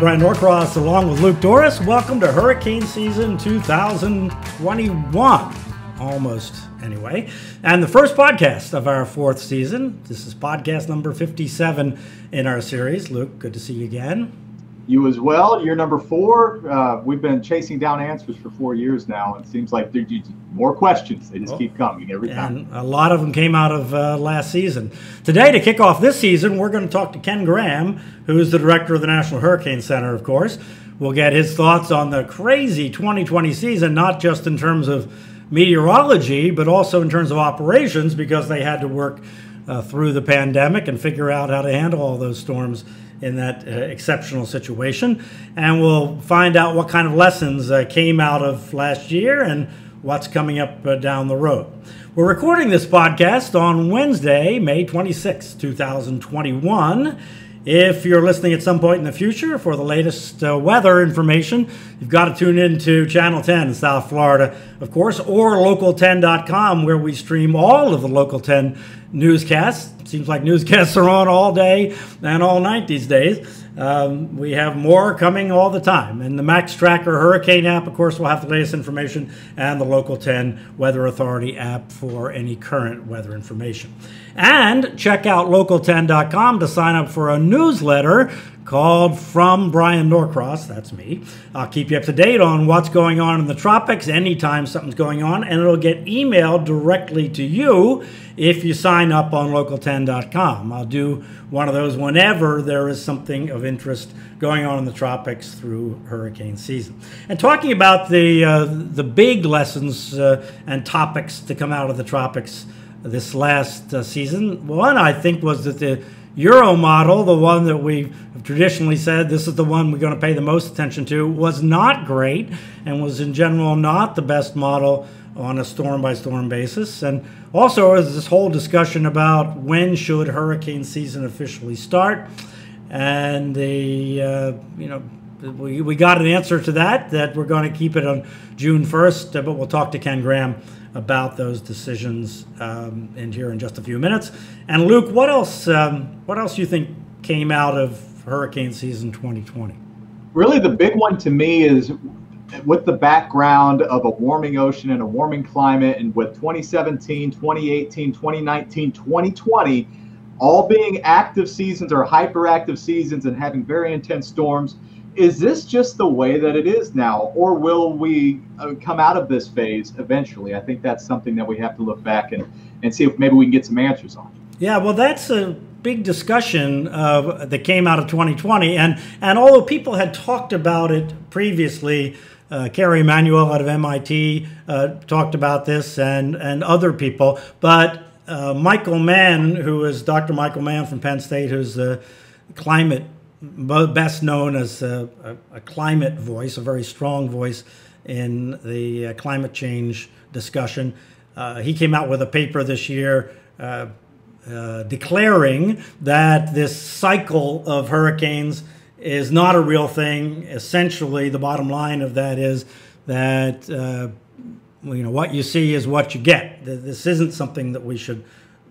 Brian Norcross along with Luke Doris. Welcome to hurricane season 2021. Almost, anyway. And the first podcast of our fourth season. This is podcast number 57 in our series. Luke, good to see you again. You as well. You're number 4. We've been chasing down answers for 4 years now. It seems like there's more questions. They just keep coming every time. And a lot of them came out of last season. Today, to kick off this season, we're going to talk to Ken Graham, who is the director of the National Hurricane Center, of course. We'll get his thoughts on the crazy 2020 season, not just in terms of meteorology, but also in terms of operations, because they had to work through the pandemic and figure out how to handle all those storms in that exceptional situation. And we'll find out what kind of lessons came out of last year and what's coming up down the road. We're recording this podcast on Wednesday, May 26, 2021. If you're listening at some point in the future for the latest weather information, you've got to tune into Channel 10 in South Florida, of course, or local10.com, where we stream all of the Local 10 newscasts. Seems like newscasts are on all day and all night these days. We have more coming all the time. And the Max Tracker Hurricane app, of course, will have the latest information, and the Local 10 Weather Authority app for any current weather information. And check out local10.com to sign up for a newsletter called From Brian Norcross. That's me. I'll keep you up to date on what's going on in the tropics anytime something's going on, and it'll get emailed directly to you if you sign up on local10.com. I'll do one of those whenever there is something of interest going on in the tropics through hurricane season. And talking about the big lessons and topics to come out of the tropics this last season, one I think was that the Euro model, the one that we've traditionally said this is the one we're going to pay the most attention to, was not great and was in general not the best model on a storm-by-storm basis. And also there's this whole discussion about when should hurricane season officially start. And we got an answer to that we're going to keep it on June 1st, but we'll talk to Ken Graham about those decisions here in just a few minutes. And Luke, what else you think came out of hurricane season 2020? Really, the big one to me is with the background of a warming ocean and a warming climate, and with 2017, 2018, 2019, 2020 all being active seasons or hyperactive seasons and having very intense storms. Is this just the way that it is now, or will we come out of this phase eventually? I think that's something that we have to look back and see if maybe we can get some answers on. Yeah, well, that's a big discussion that came out of 2020. And although people had talked about it previously, Kerry Emanuel out of MIT talked about this and other people, but Michael Mann, who is Dr. Michael Mann from Penn State, who's the climate best known as a climate voice, a very strong voice in the climate change discussion. He came out with a paper this year declaring that this cycle of hurricanes is not a real thing. Essentially, the bottom line of that is that what you see is what you get. This isn't something that we should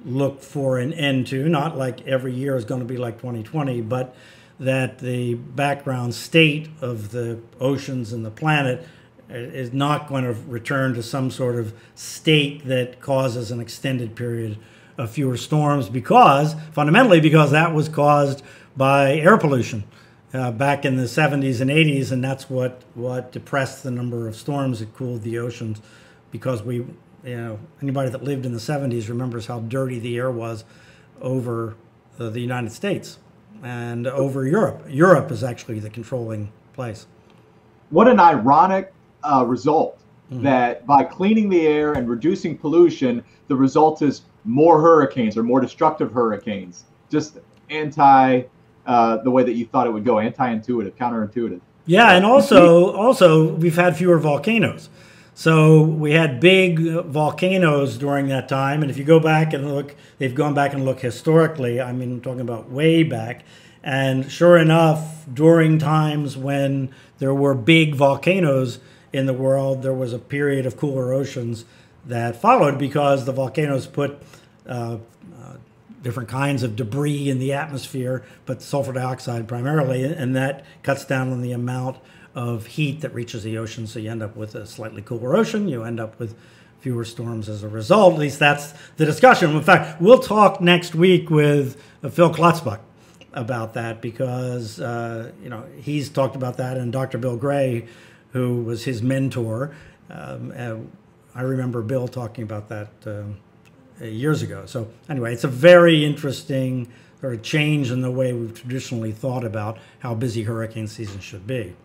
look for an end to. Not like every year is going to be like 2020, but that the background state of the oceans and the planet is not going to return to some sort of state that causes an extended period of fewer storms, fundamentally because that was caused by air pollution back in the 70s and 80s, and that's what depressed the number of storms that cooled the oceans, because anybody that lived in the 70s remembers how dirty the air was over the United States. And over Europe. Europe is actually the controlling place. What an ironic result that by cleaning the air and reducing pollution, the result is more hurricanes or more destructive hurricanes. Just anti the way that you thought it would go, anti-intuitive, counterintuitive. Yeah, and also we've had fewer volcanoes. So we had big volcanoes during that time, and if you go back and look, they've gone back and look historically, I mean, I'm talking about way back, and sure enough, during times when there were big volcanoes in the world, there was a period of cooler oceans that followed, because the volcanoes put different kinds of debris in the atmosphere, but sulfur dioxide primarily, and that cuts down on the amount of heat that reaches the ocean. So you end up with a slightly cooler ocean. You end up with fewer storms as a result. At least that's the discussion. In fact, we'll talk next week with Phil Klutzbach about that, because he's talked about that, and Dr. Bill Gray, who was his mentor. I remember Bill talking about that years ago. So anyway, it's a very interesting sort of change in the way we've traditionally thought about how busy hurricane season should be.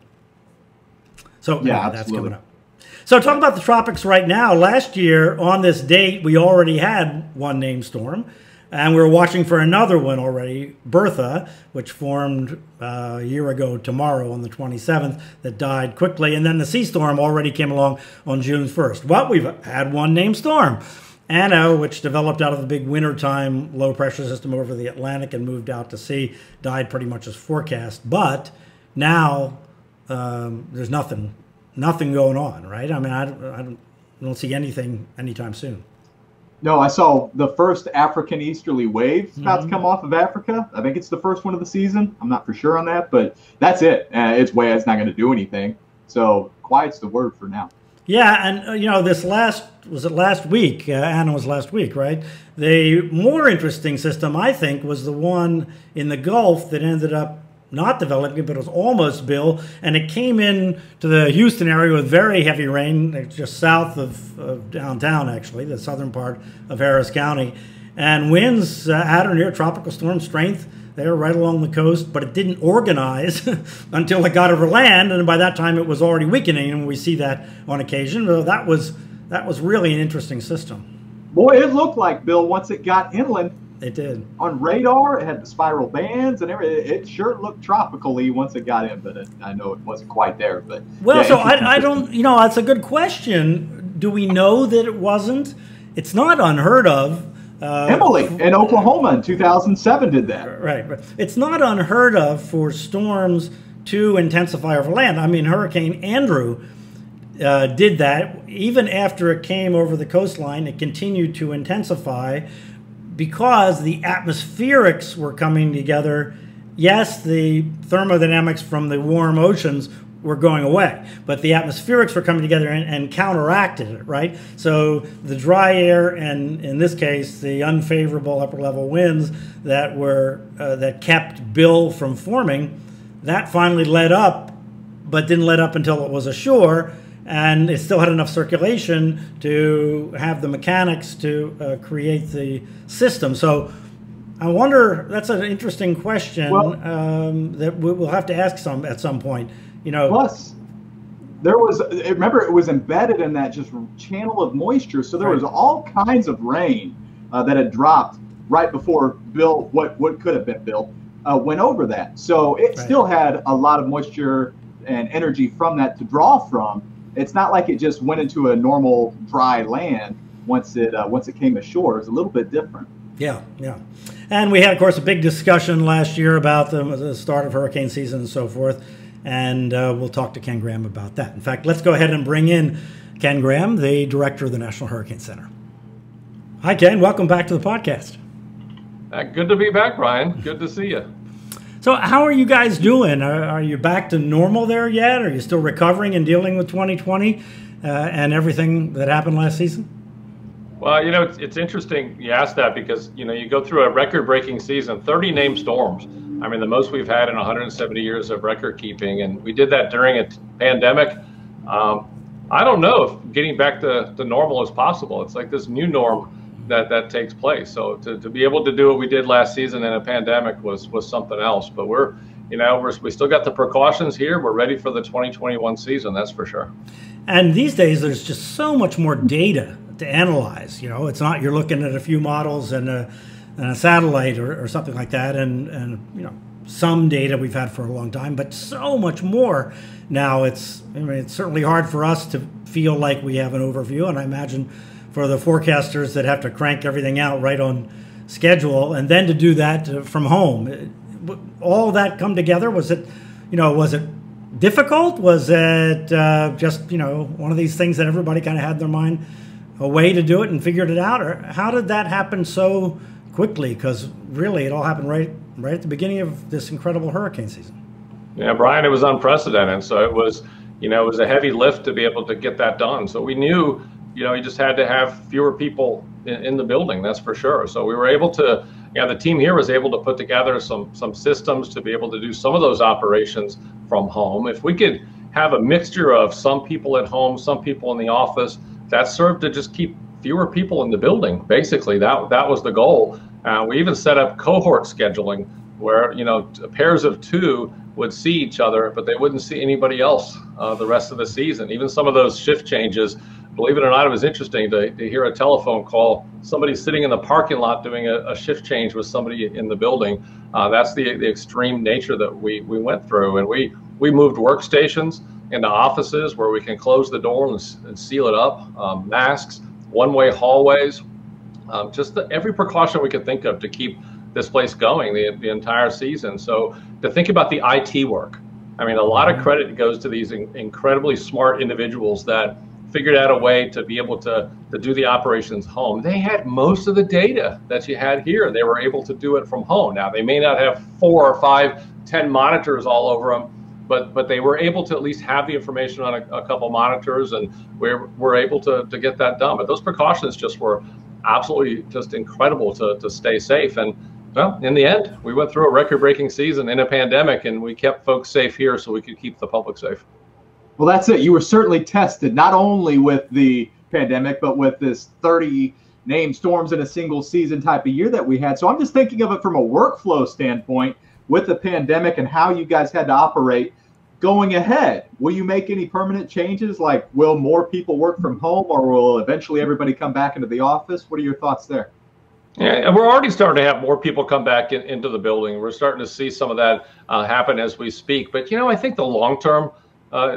So yeah, that's coming up. So talking about the tropics right now, last year on this date, we already had one named storm, and we were watching for another one already, Bertha, which formed a year ago tomorrow on the 27th, that died quickly. And then the sea storm already came along on June 1st. Well, we've had one named storm. Anna, which developed out of the big wintertime low pressure system over the Atlantic and moved out to sea, died pretty much as forecast. But now there's nothing going on, right? I mean, I don't see anything anytime soon. No, I saw the first African easterly wave about to come off of Africa. I think it's the first one of the season. I'm not for sure on that, but that's it. It's not going to do anything. So quiet's the word for now. Yeah, and this last week? Anna was last week, right? The more interesting system, I think, was the one in the Gulf that ended up not developing, but it was almost Bill, and it came in to the Houston area with very heavy rain, just south of downtown, actually, the southern part of Harris County, and winds at or near tropical storm strength there right along the coast, but it didn't organize until it got over land, and by that time it was already weakening, and we see that on occasion. So that was really an interesting system. Boy, it looked like, Bill, once it got inland. It did. On radar, it had the spiral bands and everything. It sure looked tropically once it got in, but I know it wasn't quite there. But well, yeah, so I don't, that's a good question. Do we know that it wasn't? It's not unheard of. Emily in Oklahoma in 2007 did that. Right. It's not unheard of for storms to intensify over land. I mean, Hurricane Andrew did that. Even after it came over the coastline, it continued to intensify because the atmospherics were coming together. Yes, the thermodynamics from the warm oceans were going away, but the atmospherics were coming together and counteracted it, right? So the dry air and, in this case, the unfavorable upper level winds that were that kept Bill from forming, that finally let up, but didn't let up until it was ashore, and it still had enough circulation to have the mechanics to create the system. So I wonder, that's an interesting question that we'll have to ask at some point. Plus, there was, remember, it was embedded in that just channel of moisture. So there was all kinds of rain that had dropped right before Bill, what could have been Bill, went over that. So it still had a lot of moisture and energy from that to draw from. It's not like it just went into a normal dry land once it came ashore. It's a little bit different. Yeah. And we had, of course, a big discussion last year about the start of hurricane season and so forth. And we'll talk to Ken Graham about that. In fact, let's go ahead and bring in Ken Graham, the director of the National Hurricane Center. Hi, Ken. Welcome back to the podcast. Good to be back, Brian. Good to see you. So how are you guys doing? Are you back to normal there yet? Are you still recovering and dealing with 2020 and everything that happened last season? Well, it's interesting you asked that because, you go through a record-breaking season, 30 named storms. I mean, the most we've had in 170 years of record keeping, and we did that during a pandemic. I don't know if getting back to normal is possible. It's like this new norm that takes place. So to be able to do what we did last season in a pandemic was something else. But we still got the precautions here. We're ready for the 2021 season, that's for sure. And these days, there's just so much more data to analyze. It's not you're looking at a few models and a satellite or something like that, and some data we've had for a long time, but so much more now. It's certainly hard for us to feel like we have an overview, and I imagine for the forecasters that have to crank everything out right on schedule, and then to do that from home. All that come together, was it difficult? Was it just one of these things that everybody kind of had in their mind, a way to do it and figured it out? Or how did that happen so quickly, because really it all happened right at the beginning of this incredible hurricane season. Yeah, Brian, it was unprecedented. So it was, it was a heavy lift to be able to get that done. So we knew, you just had to have fewer people in the building, that's for sure. So we were able to, the team here was able to put together some systems to be able to do some of those operations from home. If we could have a mixture of some people at home, some people in the office, that served to just keep fewer people in the building. Basically, that was the goal. We even set up cohort scheduling where, pairs of two would see each other, but they wouldn't see anybody else the rest of the season. Even some of those shift changes, believe it or not, it was interesting to hear a telephone call, somebody sitting in the parking lot doing a shift change with somebody in the building. That's the extreme nature that we went through. And we moved workstations into offices where we can close the door and seal it up, masks, one-way hallways, just every precaution we could think of to keep this place going the entire season. So to think about the IT work, I mean, a lot of credit goes to these incredibly smart individuals that figured out a way to be able to do the operations home. They had most of the data that you had here. They were able to do it from home. Now, they may not have 4 or 5, 10 monitors all over them, but they were able to at least have the information on a couple monitors, and we're able to get that done. But those precautions just were absolutely just incredible to stay safe. And well, in the end, we went through a record-breaking season in a pandemic, and we kept folks safe here so we could keep the public safe. Well, that's it. You were certainly tested, not only with the pandemic, but with this 30 named storms in a single season type of year that we had. So I'm just thinking of it from a workflow standpoint with the pandemic and how you guys had to operate going ahead. Will you make any permanent changes? Like, will more people work from home, or will eventually everybody come back into the office? What are your thoughts there? Yeah, and we're already starting to have more people come back into the building. We're starting to see some of that happen as we speak. But, I think the long-term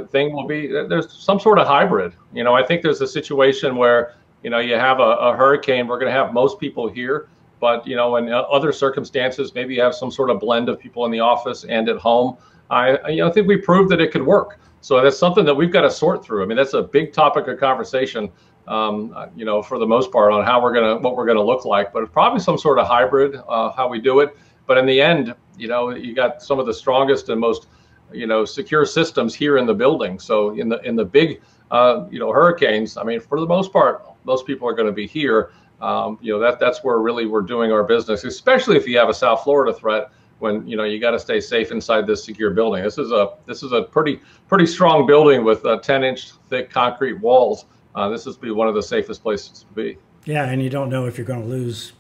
thing will be there's some sort of hybrid. I think there's a situation where, you have a hurricane, we're going to have most people here. But, in other circumstances, maybe you have some sort of blend of people in the office and at home. I think we proved that it could work. So that's something that we've got to sort through. I mean, that's a big topic of conversation, for the most part, on what we're gonna look like. But it's probably some sort of hybrid, how we do it. But in the end, you got some of the strongest and most, secure systems here in the building. So in the big, hurricanes, I mean, for the most part, most people are going to be here. That's where really we're doing our business, especially if you have a South Florida threat. When you got to stay safe inside this secure building. This is a pretty strong building with 10-inch thick concrete walls. This is one of the safest places to be. Yeah, and you don't know if you're going to lose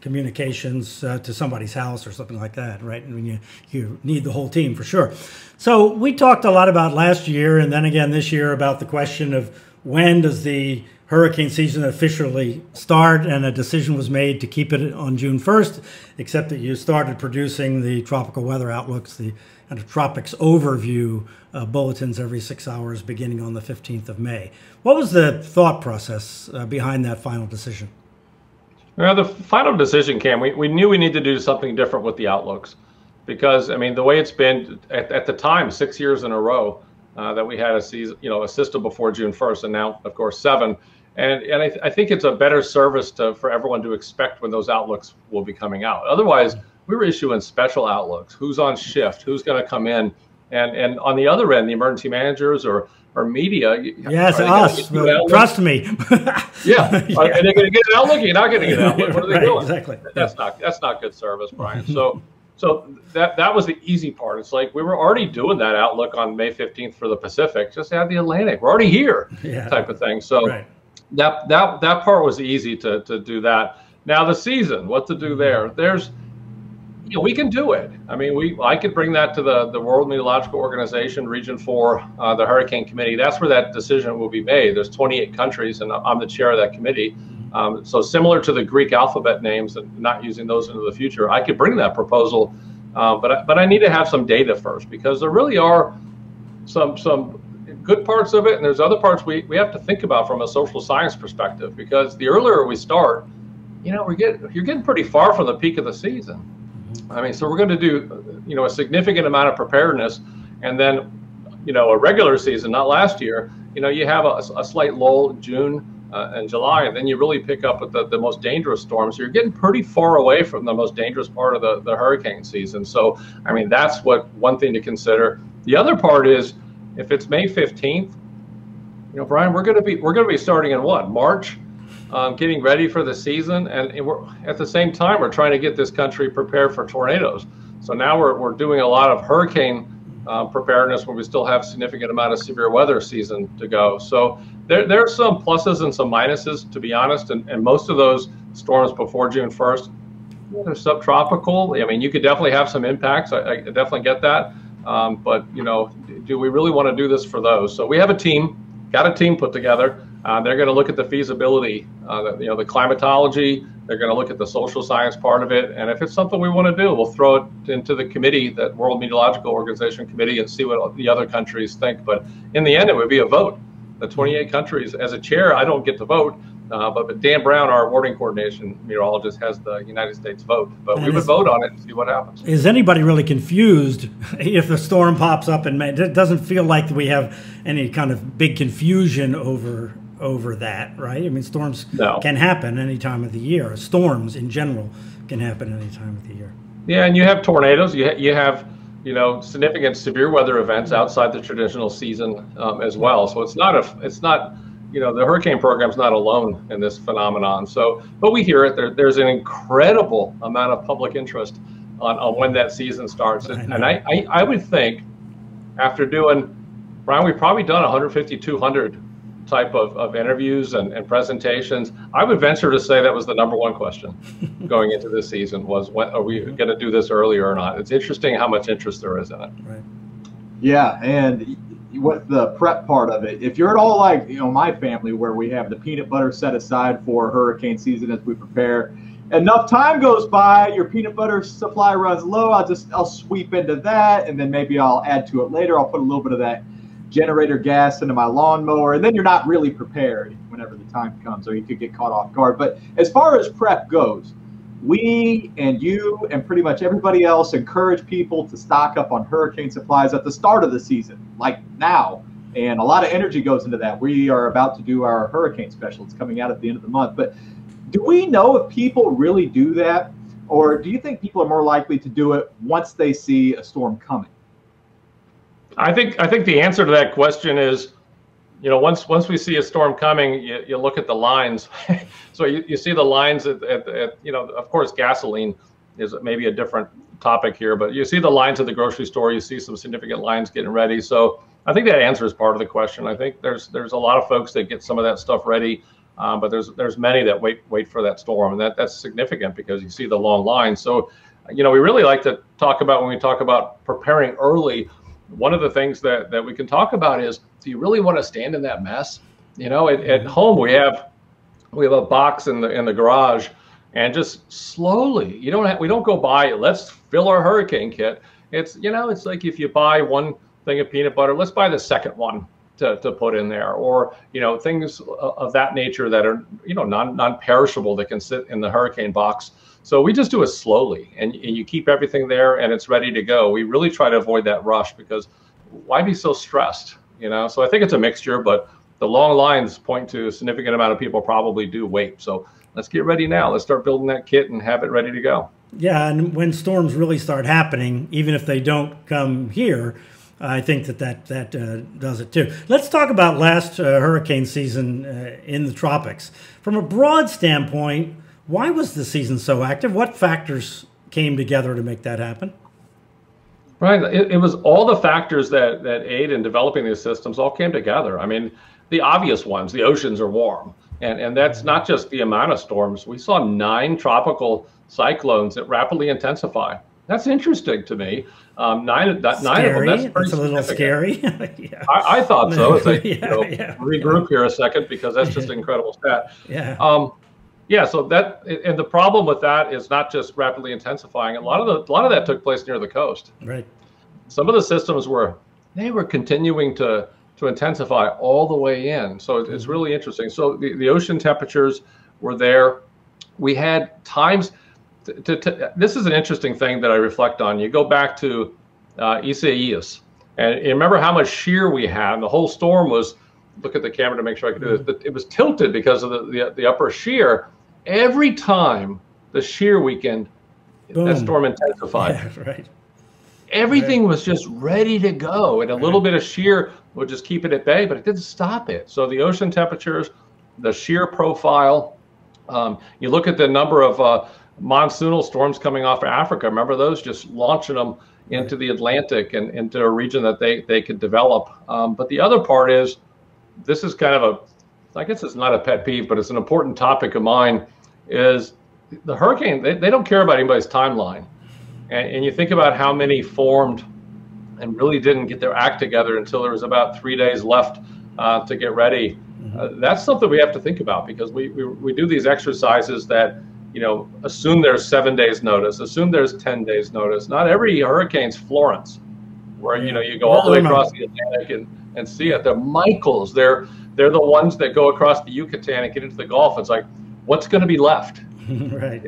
communications to somebody's house or something like that, right? I mean, you need the whole team for sure. So we talked a lot about last year, and then again this year, about the question of when does the hurricane season officially start, and a decision was made to keep it on June 1st, except that you started producing the tropical weather outlooks, the kind of tropics overview bulletins every 6 hours beginning on the 15th of May. What was the thought process behind that final decision? Well, the final decision, Cam, we knew we needed to do something different with the outlooks, because, I mean, the way it's been at the time, 6 years in a row, that we had a season, a system before June 1st, and now, of course, 7. And I think it's a better service for everyone to expect when those outlooks will be coming out. Otherwise, we were issuing special outlooks. Who's on shift? Who's going to come in? And on the other end, the emergency managers or media. Yes, us. Trust me. Yeah. Are they going to get an outlook? You're not going to get an outlook. What are they doing? Exactly. That's not good service, Brian. So that was the easy part. It's like we were already doing that outlook on May 15th for the Pacific. Just add the Atlantic. We're already here, type of thing. So that part was easy to do that. Now the season, what to do there? There's, we can do it. I mean, I could bring that to the World Meteorological Organization, Region 4, the Hurricane Committee. That's where that decision will be made. There's 28 countries, and I'm the chair of that committee. So similar to the Greek alphabet names, and not using those into the future, I could bring that proposal, but I need to have some data first, because there really are some good parts of it, and there's other parts we have to think about from a social science perspective, because the earlier we start, you're getting pretty far from the peak of the season. I mean, so we're going to do, a significant amount of preparedness, and then, a regular season, not last year, you have a slight lull in June, and July, and then you really pick up with the most dangerous storms. You're getting pretty far away from the most dangerous part of the hurricane season. So, I mean, that's one thing to consider. The other part is, if it's May 15th, Brian, we're going to be starting in March, getting ready for the season, and we're at the same time we're trying to get this country prepared for tornadoes. So now we're doing a lot of hurricane preparedness when we still have significant amount of severe weather season to go. So there are some pluses and some minuses, to be honest, and most of those storms before June 1st, they're subtropical. I mean, you could definitely have some impacts. I definitely get that. But do we really want to do this for those? So we have got a team put together. They're going to look at the feasibility, the climatology. They're going to look at the social science part of it. And if it's something we want to do, we'll throw it into the committee, that World Meteorological Organization committee, and see what the other countries think. But in the end, it would be a vote. The 28 countries, as a chair, I don't get to vote. But Dan Brown, our awarding coordination meteorologist, has the United States vote. But we would vote on it and see what happens. Is anybody really confused if a storm pops up in May? It doesn't feel like we have any kind of big confusion over that, right? I mean, storms can happen any time of the year. Storms in general can happen any time of the year. Yeah, and you have tornadoes. You have significant severe weather events outside the traditional season as well. So it's not the hurricane program's not alone in this phenomenon. So, but we hear it. There's an incredible amount of public interest on when that season starts. And I would think, after doing, Brian, we've probably done 150, 200 type of interviews and presentations. I would venture to say that was the number one question going into this season, was, when are we going to do this earlier or not? It's interesting how much interest there is in it. Right. Yeah, and with the prep part of it, if you're at all like my family, where we have the peanut butter set aside for hurricane season as we prepare, enough time goes by, your peanut butter supply runs low, I'll sweep into that, and then maybe I'll add to it later. I'll put a little bit of that generator gas into my lawnmower, and then you're not really prepared whenever the time comes, or you could get caught off guard. But as far as prep goes, we and you and pretty much everybody else encourage people to stock up on hurricane supplies at the start of the season, like now. And a lot of energy goes into that. We are about to do our hurricane special. It's coming out at the end of the month. But do we know if people really do that? Or do you think people are more likely to do it once they see a storm coming? I think the answer to that question is, once we see a storm coming, you look at the lines. So you see the lines at of course, gasoline is maybe a different topic here, but you see the lines at the grocery store. You see some significant lines getting ready. So I think that answers part of the question. I think there's a lot of folks that get some of that stuff ready, but there's many that wait for that storm, and that's significant because you see the long lines. So we really like to talk about, when we talk about preparing early, one of the things that we can talk about is, do you really want to stand in that mess? At home we have a box in the garage, and just slowly, we don't go buy, let's fill our hurricane kit. It's it's like, if you buy one thing of peanut butter, let's buy the second one to put in there, or things of that nature that are non-perishable, that can sit in the hurricane box. So we just do it slowly, and you keep everything there, and it's ready to go. We really try to avoid that rush, because why be so stressed? So I think it's a mixture, but the long lines point to a significant amount of people probably do wait. So let's get ready now. Let's start building that kit and have it ready to go. Yeah, and when storms really start happening, even if they don't come here, I think that does it too. Let's talk about last hurricane season in the tropics. From a broad standpoint, why was the season so active? What factors came together to make that happen? Right. It was all the factors that aid in developing these systems all came together. I mean, the obvious ones, the oceans are warm. And that's not just the amount of storms. We saw 9 tropical cyclones that rapidly intensify. That's interesting to me. 9 of them. That's a little scary. Yeah. I thought so. It's like, regroup here a second, because that's just an incredible stat. Yeah. So and the problem with that is not just rapidly intensifying. A lot of that took place near the coast. Right. Some of the systems were continuing to intensify all the way in. So it's really interesting. So the ocean temperatures were there. We had times. This is an interesting thing that I reflect on. You go back to Isaias, and you remember how much shear we had. The whole storm was look at the camera to make sure I can do this. It was tilted because of the upper shear. Every time the shear weakened, that storm intensified. Yeah, right. Everything was just ready to go, and a little bit of shear would just keep it at bay, but it didn't stop it. So the ocean temperatures, the shear profile, you look at the number of monsoonal storms coming off of Africa. Remember those? Just launching them into the Atlantic and into a region that they could develop. But the other part is, this is kind of I guess it's not a pet peeve, but it's an important topic of mine, is the hurricane, they don't care about anybody's timeline. And you think about how many formed and really didn't get their act together until there was about 3 days left to get ready. That's something we have to think about, because we do these exercises that, assume there's 7 days notice, assume there's 10 days notice. Not every hurricane's Florence, where, you go all the way across the Atlantic and see it. They're Michaels. They're the ones that go across the Yucatan and get into the Gulf. It's like, what's going to be left? Right.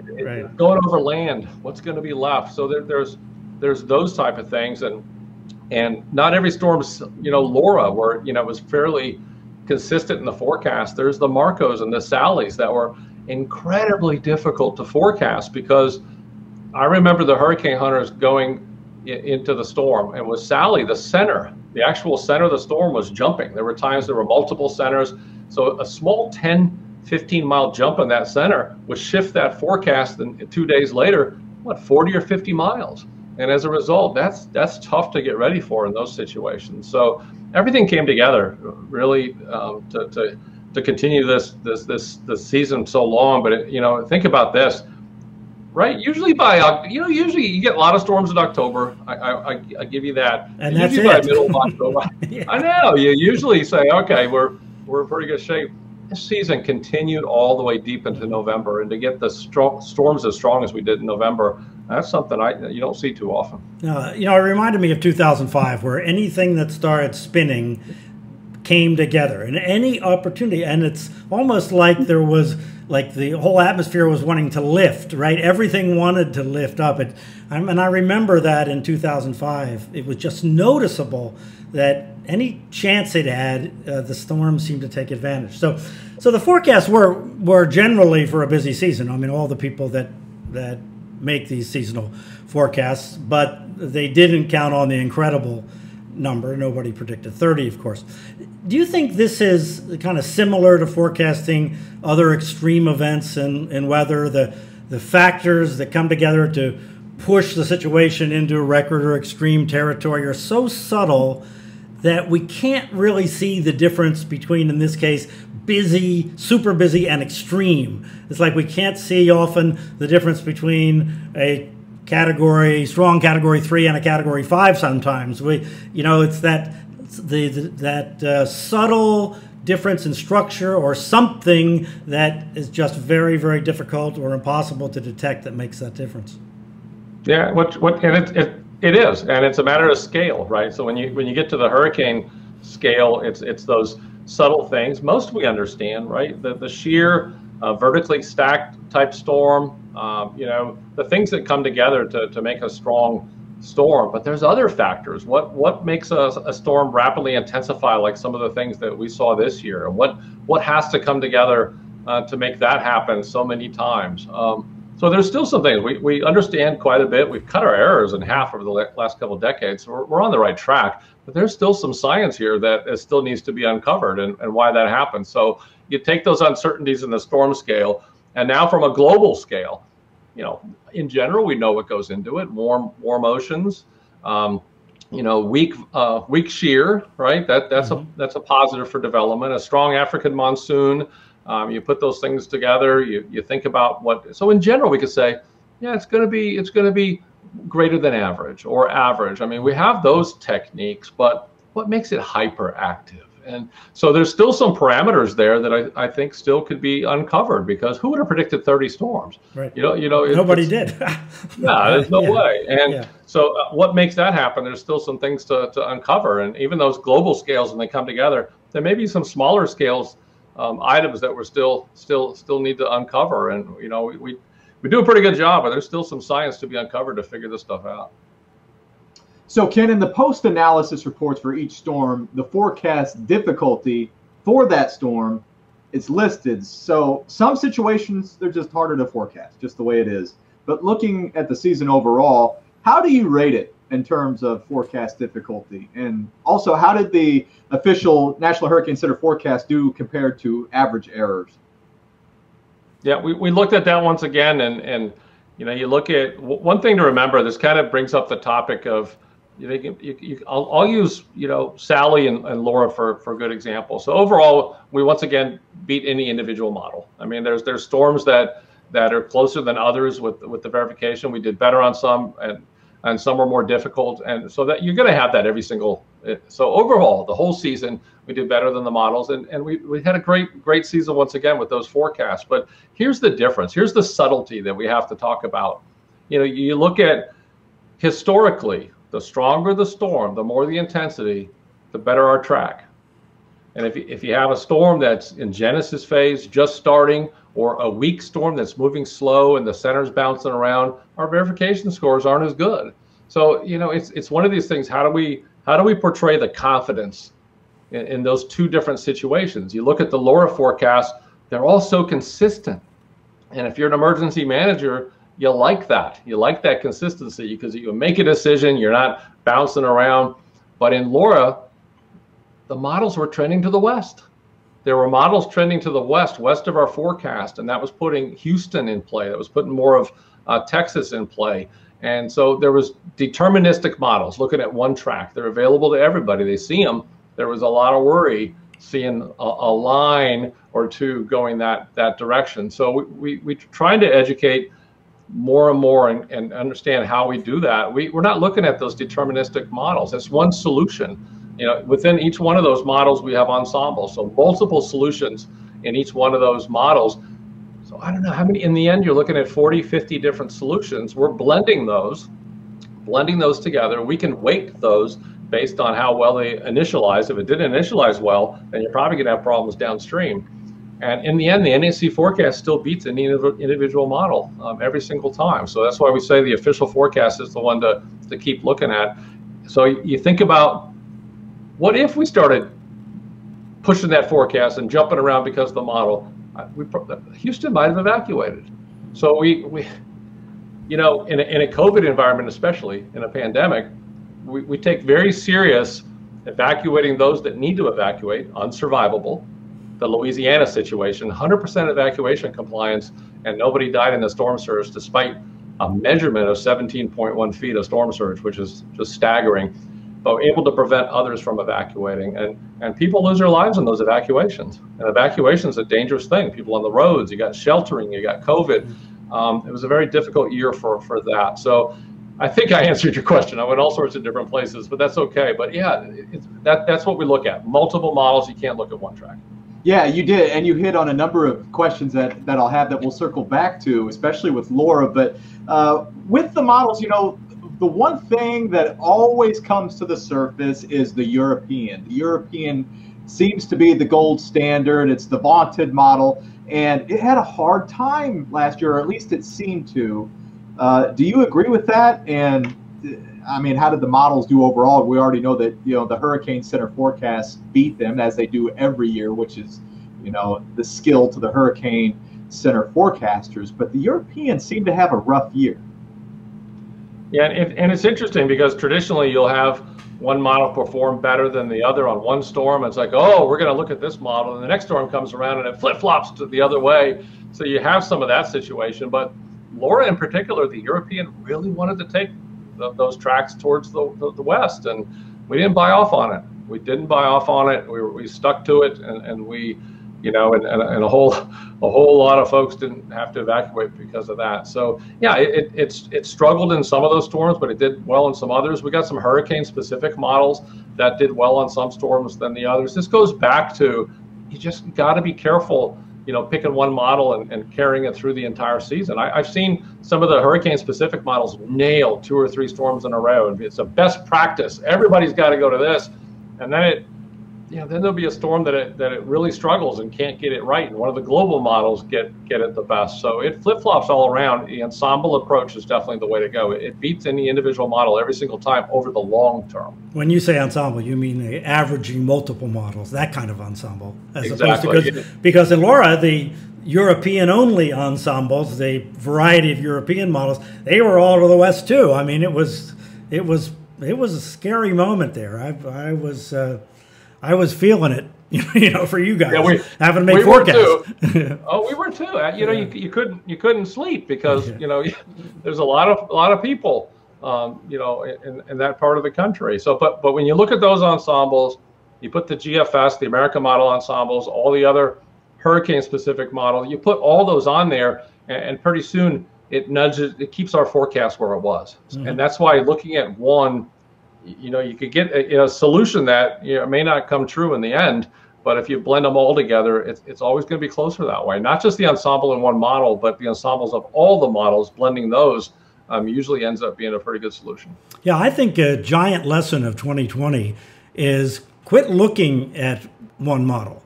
Going over land, what's going to be left? So there's those type of things, and not every storm's Laura, where it was fairly consistent in the forecast. There's the Marcos and the Sallies that were incredibly difficult to forecast, because I remember the hurricane hunters going into the storm, and with Sally, the actual center of the storm was jumping. There were times there were multiple centers, so a small 10-15 mile jump in that center would shift that forecast, and 2 days later, 40 or 50 miles. And as a result, that's tough to get ready for in those situations. So everything came together really to continue this season so long. But think about this, right? Usually usually you get a lot of storms in October. I give you that. And that's usually by it. middle of October. Yeah. I know. You usually say, okay, we're in pretty good shape. This season continued all the way deep into November, and to get the storms as strong as we did in November, that's something you don't see too often. It reminded me of 2005, where anything that started spinning came together, and any opportunity, and it's almost like there was, like the whole atmosphere was wanting to lift, right? Everything wanted to lift up. And I remember that in 2005, it was just noticeable that any chance it had, the storm seemed to take advantage. So the forecasts were generally for a busy season. I mean, all the people that make these seasonal forecasts, but they didn't count on the incredible number. Nobody predicted 30, of course. Do you think this is kind of similar to forecasting other extreme events in weather, the factors that come together to push the situation into record or extreme territory are so subtle that we can't really see the difference between, in this case, busy, super busy, and extreme? It's like we can't see often the difference between a strong category 3 and a category 5 sometimes. It's that subtle difference in structure or something that is just very, very difficult or impossible to detect that makes that difference. Yeah, and it is, and it's a matter of scale, right? So when you get to the hurricane scale, it's those subtle things. Most we understand, right? The sheer vertically stacked type storm, the things that come together to make a strong storm. But there's other factors. What makes a storm rapidly intensify, like some of the things that we saw this year, and what has to come together to make that happen so many times? So there's still some things we understand quite a bit. We've cut our errors in half over the last couple of decades, so we're on the right track. But there's still some science here that still needs to be uncovered, and why that happens. So you take those uncertainties in the storm scale, and now from a global scale, in general, we know what goes into it. Warm oceans, weak shear, right? That's a positive for development. A strong African monsoon. You put those things together. You think about so in general we could say, yeah, it's going to be greater than average or average. I mean, we have those techniques, but what makes it hyperactive? And so there's still some parameters there that I think still could be uncovered, because who would have predicted 30 storms? Right. Nobody did. No, there's no way. And so what makes that happen? There's still some things to uncover. And even those global scales, when they come together, there may be some smaller scales items that we're still need to uncover. And we do a pretty good job, but there's still some science to be uncovered to figure this stuff out. So Ken, in the post-analysis reports for each storm, the forecast difficulty for that storm, it's listed. So some situations, they're just harder to forecast, just the way it is. But looking at the season overall, how do you rate it in terms of forecast difficulty? And also, how did the official National Hurricane Center forecast do compared to average errors? Yeah, we looked at that once again, and you know, you look at one thing to remember. This kind of brings up the topic of, I'll use, Sally and Laura for good example. So overall, we once again beat any individual model. I mean, there's storms that are closer than others with the verification. We did better on some, and some were more difficult, and so that you're going to have that every single. So overall, the whole season we did better than the models, and we had a great season once again with those forecasts. But here's the difference. Here's the subtlety that we have to talk about. You look at historically, the stronger the storm, the more the intensity, the better our track. And if you have a storm that's in genesis phase, just starting, or a weak storm that's moving slow and the center's bouncing around, our verification scores aren't as good. So it's one of these things. How do we portray the confidence in those two different situations? You look at the LoRa forecast; they're all so consistent. And if you're an emergency manager, you like that. You like that consistency because you can make a decision. You're not bouncing around. But in LoRa, the models were trending to the west. There were models trending to the west of our forecast, and that was putting Houston in play. That was putting more of Texas in play. And so there was deterministic models looking at one track. They're available to everybody. They see them. There was a lot of worry seeing a line or two going that direction. So we trying to educate more and more and understand how we do that. We're not looking at those deterministic models. It's one solution. Within each one of those models, we have ensembles. So multiple solutions in each one of those models. So I don't know how many, in the end, you're looking at 40, 50 different solutions. We're blending those together. We can weight those based on how well they initialize. If it didn't initialize well, then you're probably gonna have problems downstream. And in the end, the NHC forecast still beats any individual model every single time. So that's why we say the official forecast is the one to keep looking at. So you think about, what if we started pushing that forecast and jumping around because of the model? Houston might have evacuated. So we in a COVID environment, especially in a pandemic, we take very serious evacuating those that need to evacuate, unsurvivable. The Louisiana situation, 100% evacuation compliance, and nobody died in the storm surge despite a measurement of 17.1 feet of storm surge, which is just staggering. But able to prevent others from evacuating, and people lose their lives in those evacuations. And evacuation is a dangerous thing. People on the roads, you got sheltering, you got COVID. It was a very difficult year for that. So I think I answered your question. I went all sorts of different places, but that's okay. But yeah, that's what we look at. Multiple models. You can't look at one track. Yeah, you did, and you hit on a number of questions that I'll have that we'll circle back to, especially with LoRa. But with the models, the one thing that always comes to the surface is the European. The European seems to be the gold standard. It's the vaunted model, and it had a hard time last year, or at least it seemed to. Do you agree with that? And I mean, how did the models do overall? We already know that the Hurricane Center forecasts beat them, as they do every year, which is the skill to the Hurricane Center forecasters. But the Europeans seem to have a rough year. Yeah, and it's interesting because traditionally you'll have one model perform better than the other on one storm. It's like, oh, we're going to look at this model, and the next storm comes around and it flip-flops to the other way. So you have some of that situation. But LoRa in particular, the European really wanted to take those tracks towards the west, and we didn't buy off on it. We didn't buy off on it. We stuck to it, and we, and a whole lot of folks didn't have to evacuate because of that. So yeah, it struggled in some of those storms, but it did well in some others. We got some hurricane-specific models that did well on some storms than the others. This goes back to, you just got to be careful, picking one model and carrying it through the entire season. I've seen some of the hurricane-specific models nail 2 or 3 storms in a row. It's a best practice. Everybody's got to go to this, and then then there'll be a storm that it really struggles and can't get it right, and one of the global models get it the best. So it flip-flops all around. The ensemble approach is definitely the way to go. It beats any individual model every single time over the long term. When you say ensemble, you mean the averaging multiple models, that kind of ensemble, as Exactly. opposed to because in LoRa, the European-only ensembles, the variety of European models, they were all to the west too. I mean, it was a scary moment there. I was feeling it, for you guys, having to make forecasts. Oh, we were too. You couldn't sleep because there's a lot of people, in that part of the country. So, but when you look at those ensembles, you put the GFS, the American model ensembles, all the other hurricane-specific models, you put all those on there, and pretty soon it keeps our forecast where it was. Mm-hmm. And that's why looking at one, you could get a solution that may not come true in the end, but if you blend them all together, it's always going to be closer that way. Not just the ensemble in one model, but the ensembles of all the models, blending those usually ends up being a pretty good solution. Yeah, I think a giant lesson of 2020 is quit looking at one model.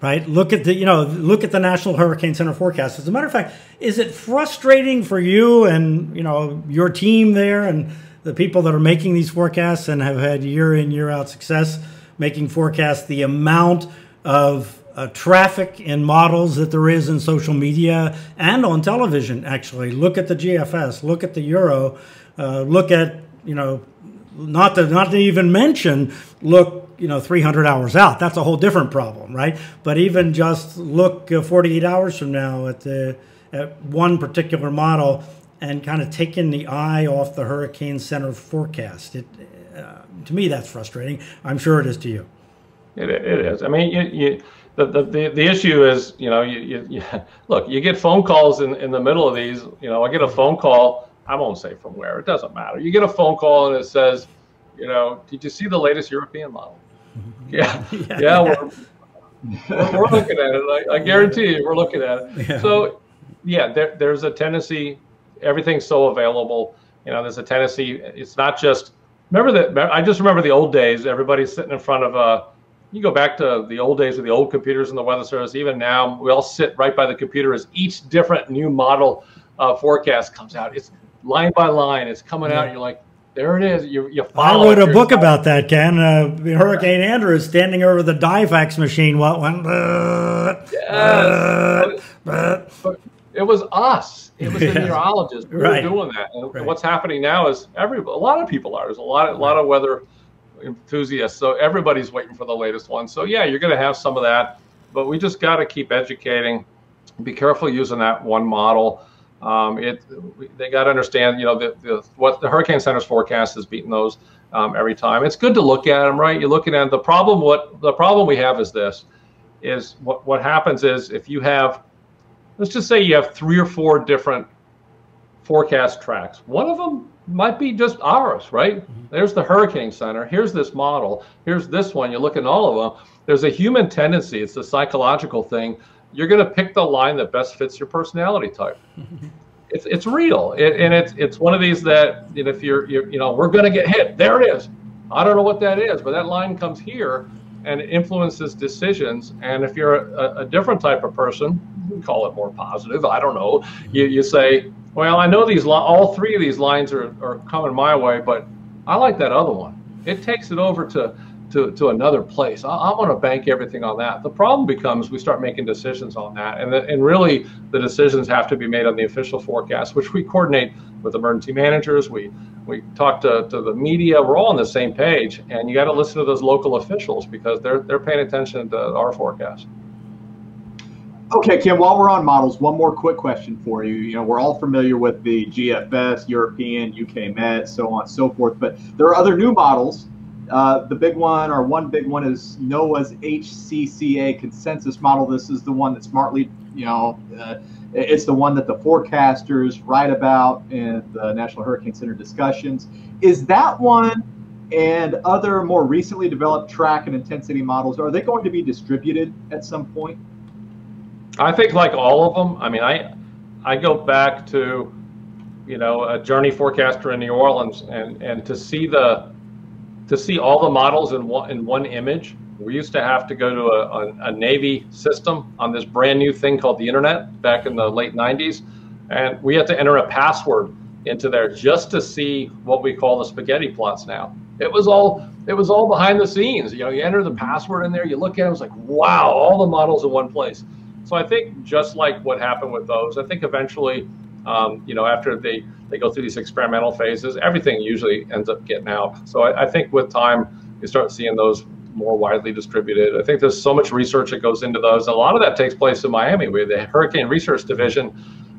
Right? Look at the National Hurricane Center forecast. As a matter of fact, is it frustrating for you and your team there and the people that are making these forecasts and have had year in, year out success making forecasts, the amount of traffic and models that there is in social media and on television? Actually, look at the GFS, look at the Euro, look at not to even mention look 300 hours out. That's a whole different problem, right? But even just look 48 hours from now at one particular model and kind of taking the eye off the Hurricane Center forecast. To me, that's frustrating. I'm sure it is to you. It is. I mean, the issue is, look, you get phone calls in the middle of these. I get a phone call. I won't say from where. It doesn't matter. You get a phone call and it says, did you see the latest European model? Yeah, we're looking at it. I guarantee you, we're looking at it. Yeah. So, there's a tendency. Everything's so available. There's a tendency. It's not just. I just remember the old days. Everybody's sitting in front of you go back to the old days with the old computers in the Weather Service. Even now, we all sit right by the computer as each different new model forecast comes out. It's line by line. It's coming out. And you're like, there it is. You follow. I wrote a book about that, Ken. Hurricane Andrew is standing over the DieFax machine. What went? But it was us. It was the meteorologists. We were doing that. And what's happening now is a lot of people are. There's a lot of weather enthusiasts. So everybody's waiting for the latest one. So you're going to have some of that. But we just got to keep educating. Be careful using that one model. They got to understand, what the Hurricane Center's forecast is beating those every time. It's good to look at them, right? You're looking at the problem we have is this, is what happens is if you have, let's just say you have 3 or 4 different forecast tracks. One of them might be just ours, right? Mm-hmm. There's the Hurricane Center. Here's this model. Here's this one. You look at all of them. There's a human tendency. It's a psychological thing. You're going to pick the line that best fits your personality type. It's real, and it's one of these that if you're we're going to get hit. There it is. I don't know what that is, but that line comes here and it influences decisions. And if you're a different type of person, we call it more positive. I don't know. You say, well, I know all 3 of these lines are coming my way, but I like that other one. It takes it over to another place. I want to bank everything on that. The problem becomes we start making decisions on that, and really the decisions have to be made on the official forecast, which we coordinate with emergency managers. We talk to the media. We're all on the same page, and you got to listen to those local officials because they're paying attention to our forecast. Okay, Kim, while we're on models, one more quick question for you. We're all familiar with the GFS, European, UK Met, so on and so forth, but there are other new models. The big one, or one big one, is NOAA's HCCA consensus model. This is the one that smartly, it's the one that the forecasters write about in the National Hurricane Center discussions. Is that one and other more recently developed track and intensity models, are they going to be distributed at some point? I think like all of them. I mean, I go back to, a journey forecaster in New Orleans, and to see all the models in one image We used to have to go to a Navy system on this brand new thing called the internet back in the late 90s. And we had to enter a password into there just to see what we call the spaghetti plots now. It was all behind the scenes. You enter the password in there, you look at it, it's like, wow, all the models in one place. So I think just like what happened with those, I think eventually, after they go through these experimental phases, everything usually ends up getting out. So I think with time, you start seeing those more widely distributed. I think there's so much research that goes into those. A lot of that takes place in Miami. We have the Hurricane Research Division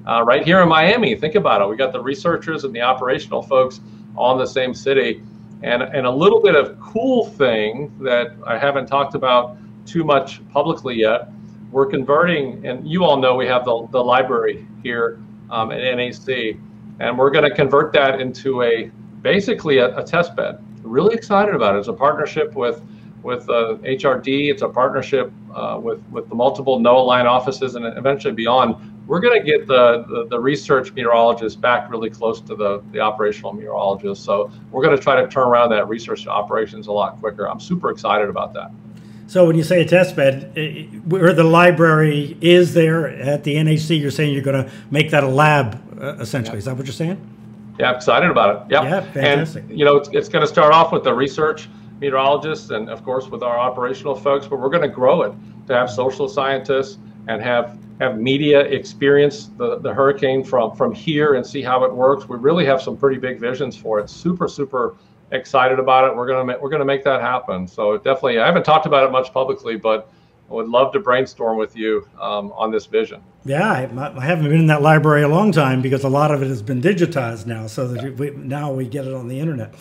right here in Miami. Think about it. We got the researchers and the operational folks all in the same city. And a little bit of cool thing that I haven't talked about too much publicly yet, we're converting, and you all know we have the library here at NAC, and we're going to convert that into basically a test bed. Really excited about it. It's a partnership with HRD. It's a partnership with the multiple NOAA line offices and eventually beyond. We're going to get the research meteorologists back really close to the operational meteorologists. So we're going to try to turn around that research to operations a lot quicker. I'm super excited about that. So when you say a test bed, where the library is there at the NAC, you're saying you're going to make that a lab, essentially. Yeah. Is that what you're saying? Yeah, excited about it. Yep. Yeah, fantastic. And, it's going to start off with the research meteorologists and, of course, with our operational folks, but we're going to grow it to have social scientists and have media experience the hurricane from here and see how it works. We really have some pretty big visions for it. Super, super excited about it. We're gonna make that happen. So definitely, I haven't talked about it much publicly, but I would love to brainstorm with you on this vision. Yeah, I haven't been in that library a long time because a lot of it has been digitized now, so that now we get it on the internet.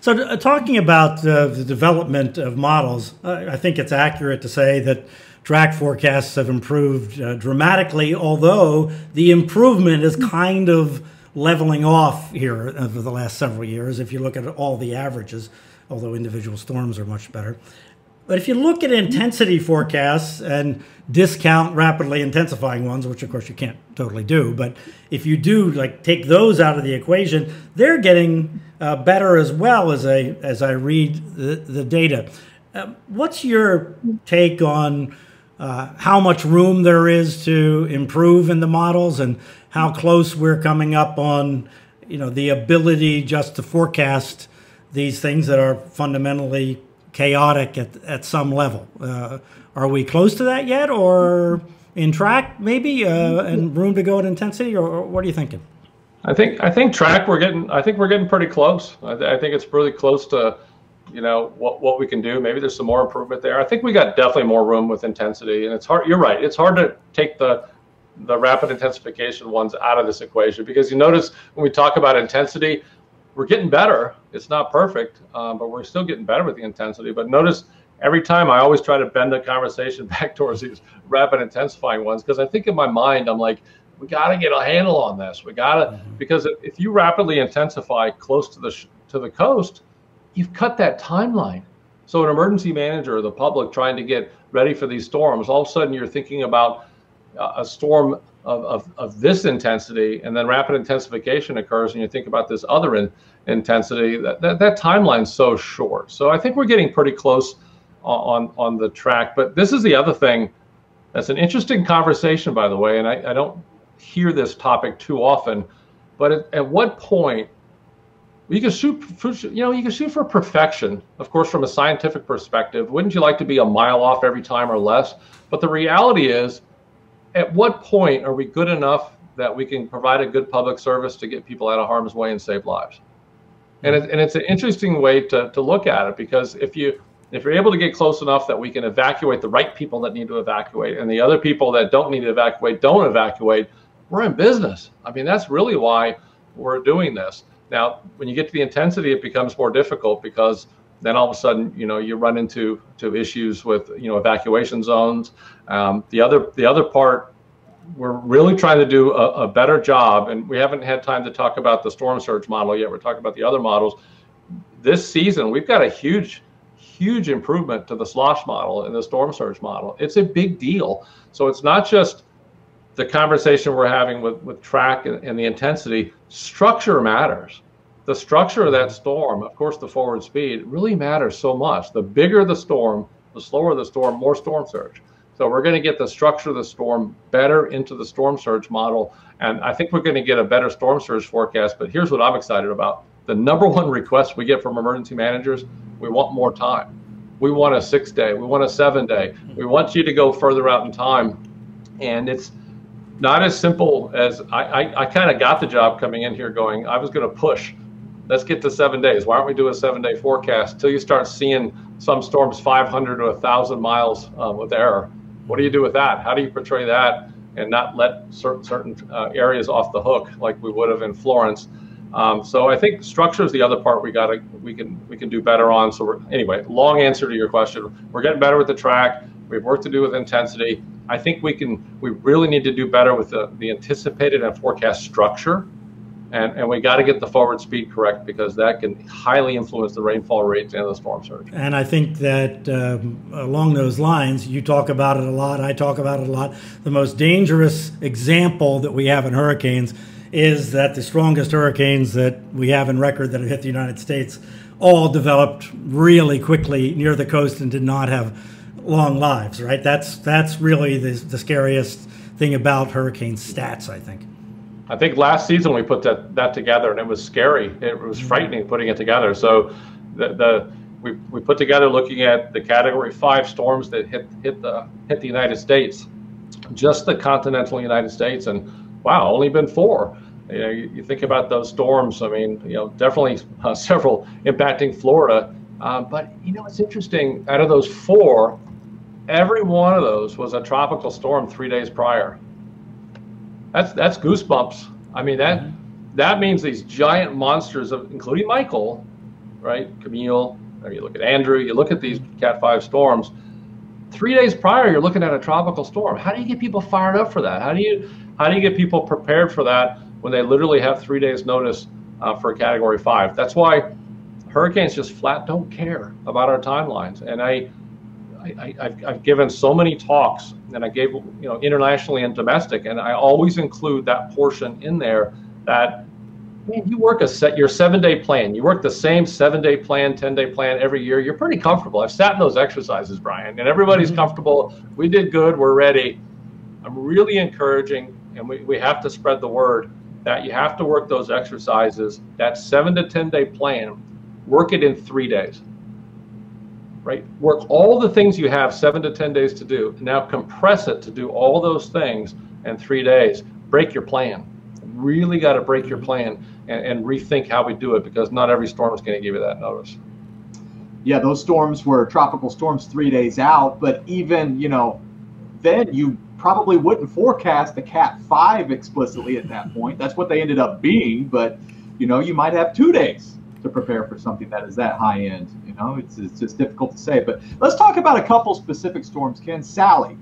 So talking about the development of models, I think it's accurate to say that track forecasts have improved dramatically, although the improvement is kind of leveling off here over the last several years if you look at all the averages, although individual storms are much better. But if you look at intensity forecasts and discount rapidly intensifying ones, which of course you can't totally do, but if you do take those out of the equation, they're getting better as well as I read the data. What's your take on how much room there is to improve in the models and how close we're coming up on, the ability just to forecast these things that are fundamentally chaotic at some level? Are we close to that yet, or in track maybe, and room to go at intensity, or what are you thinking? I think track we're getting pretty close. I think it's really close to what we can do. Maybe there's some more improvement there. I think we got definitely more room with intensity, and it's hard. You're right. It's hard to take the rapid intensification ones out of this equation, because you notice when we talk about intensity, we're getting better. It's not perfect, but we're still getting better with the intensity. But notice every time I always try to bend the conversation back towards these rapid intensifying ones, because I think in my mind I'm like, we got to get a handle on this. We got to, because if you rapidly intensify close to the coast, you've cut that timeline. So an emergency manager or the public trying to get ready for these storms, all of a sudden you're thinking about a storm of this intensity, and then rapid intensification occurs, and you think about this other intensity. That timeline's so short. So I think we're getting pretty close on the track. But this is the other thing that's an interesting conversation, by the way, and I don't hear this topic too often. But at what point you can shoot for perfection, of course, from a scientific perspective. Wouldn't you like to be a mile off every time or less? But the reality is, at what point are we good enough that we can provide a good public service to get people out of harm's way and save lives? And it's an interesting way to look at it, because if you're able to get close enough that we can evacuate the right people that need to evacuate, and the other people that don't need to evacuate don't evacuate, we're in business. I mean, that's really why we're doing this. Now, when you get to the intensity, it becomes more difficult, because then all of a sudden, you run into issues with, evacuation zones. The other part, we're really trying to do a better job, and we haven't had time to talk about the storm surge model yet. We're talking about the other models. This season, we've got a huge improvement to the slosh model and the storm surge model. It's a big deal. So it's not just the conversation we're having with track and the intensity. Structure matters. The structure of that storm, of course, the forward speed really matters so much. The bigger the storm, the slower the storm, more storm surge. So we're going to get the structure of the storm better into the storm surge model. And I think we're going to get a better storm surge forecast. But here's what I'm excited about. The number one request we get from emergency managers, we want more time. We want a 6-day. We want a 7-day. We want you to go further out in time. And it's not as simple as I kind of got the job coming in here going, I was going to push. Let's get to 7 days. Why don't we do a 7-day forecast till you start seeing some storms 500 to 1,000 miles with error? What do you do with that? How do you portray that and not let certain areas off the hook like we would have in Florence? So I think structure is the other part we can do better on. So anyway, long answer to your question. We're getting better with the track. We have work to do with intensity. I think we really need to do better with the anticipated and forecast structure. And we got to get the forward speed correct because that can highly influence the rainfall rates and the storm surge. And I think that along those lines, you talk about it a lot, I talk about it a lot. The most dangerous example that we have in hurricanes is that the strongest hurricanes that we have in record that have hit the United States all developed really quickly near the coast and did not have long lives, right? That's really the scariest thing about hurricane stats, I think. I think last season we put that together, and it was scary. It was frightening putting it together. So we put together looking at the Category 5 storms that hit the United States, just the continental United States, and wow, only been 4. You know, you think about those storms. I mean, you know, definitely several impacting Florida. But you know, it's interesting. Out of those 4, every one of those was a tropical storm 3 days prior. That's goosebumps. I mean, that means these giant monsters, including Michael, right? Camille, or you look at Andrew, you look at these Cat 5 storms. 3 days prior, you're looking at a tropical storm. How do you get people fired up for that? How do you get people prepared for that when they literally have 3 days notice for a Category 5? That's why hurricanes just flat don't care about our timelines. And I've given so many talks, and I gave, you know, internationally and domestic, and I always include that portion in there that, man, you work your 7-day plan. You work the same 7-day plan, 10-day plan every year. You're pretty comfortable. I've sat in those exercises, Brian, and everybody's comfortable. We did good. We're ready. I'm really encouraging, and we have to spread the word that you have to work those exercises, that 7 to 10-day plan, work it in 3 days. Right? Work all the things you have 7 to 10 days to do. Now compress it to do all those things in 3 days. Break your plan. Really got to break your plan and rethink how we do it, because not every storm is going to give you that notice. Yeah, those storms were tropical storms 3 days out, but even, you know, then you probably wouldn't forecast the Cat 5 explicitly at that point. That's what they ended up being, but, you know, you might have 2 days to prepare for something that is that high end. You know, it's just difficult to say. But let's talk about a couple specific storms, Ken. Sally,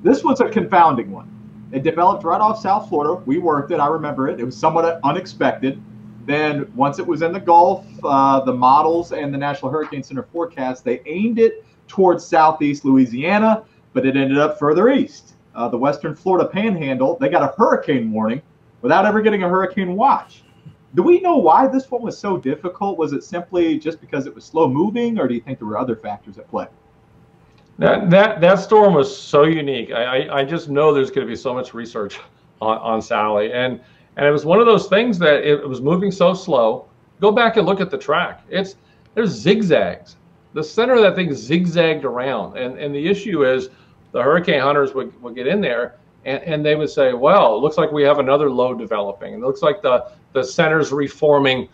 this was a confounding one. It developed right off South Florida. We worked it. I remember it. It was somewhat unexpected. Then once it was in the Gulf, the models and the National Hurricane Center forecast, they aimed it towards southeast Louisiana, but it ended up further east. The Western Florida Panhandle, they got a hurricane warning without ever getting a hurricane watch. Do we know why this one was so difficult? Was it simply just because it was slow moving, or do you think there were other factors at play? That storm was so unique. I just know there's going to be so much research on Sally, and it was one of those things that it was moving so slow. Go back and look at the track. There's zigzags. The center of that thing zigzagged around, and the issue is the hurricane hunters would get in there and they would say, well, it looks like we have another low developing. It looks like the center's reforming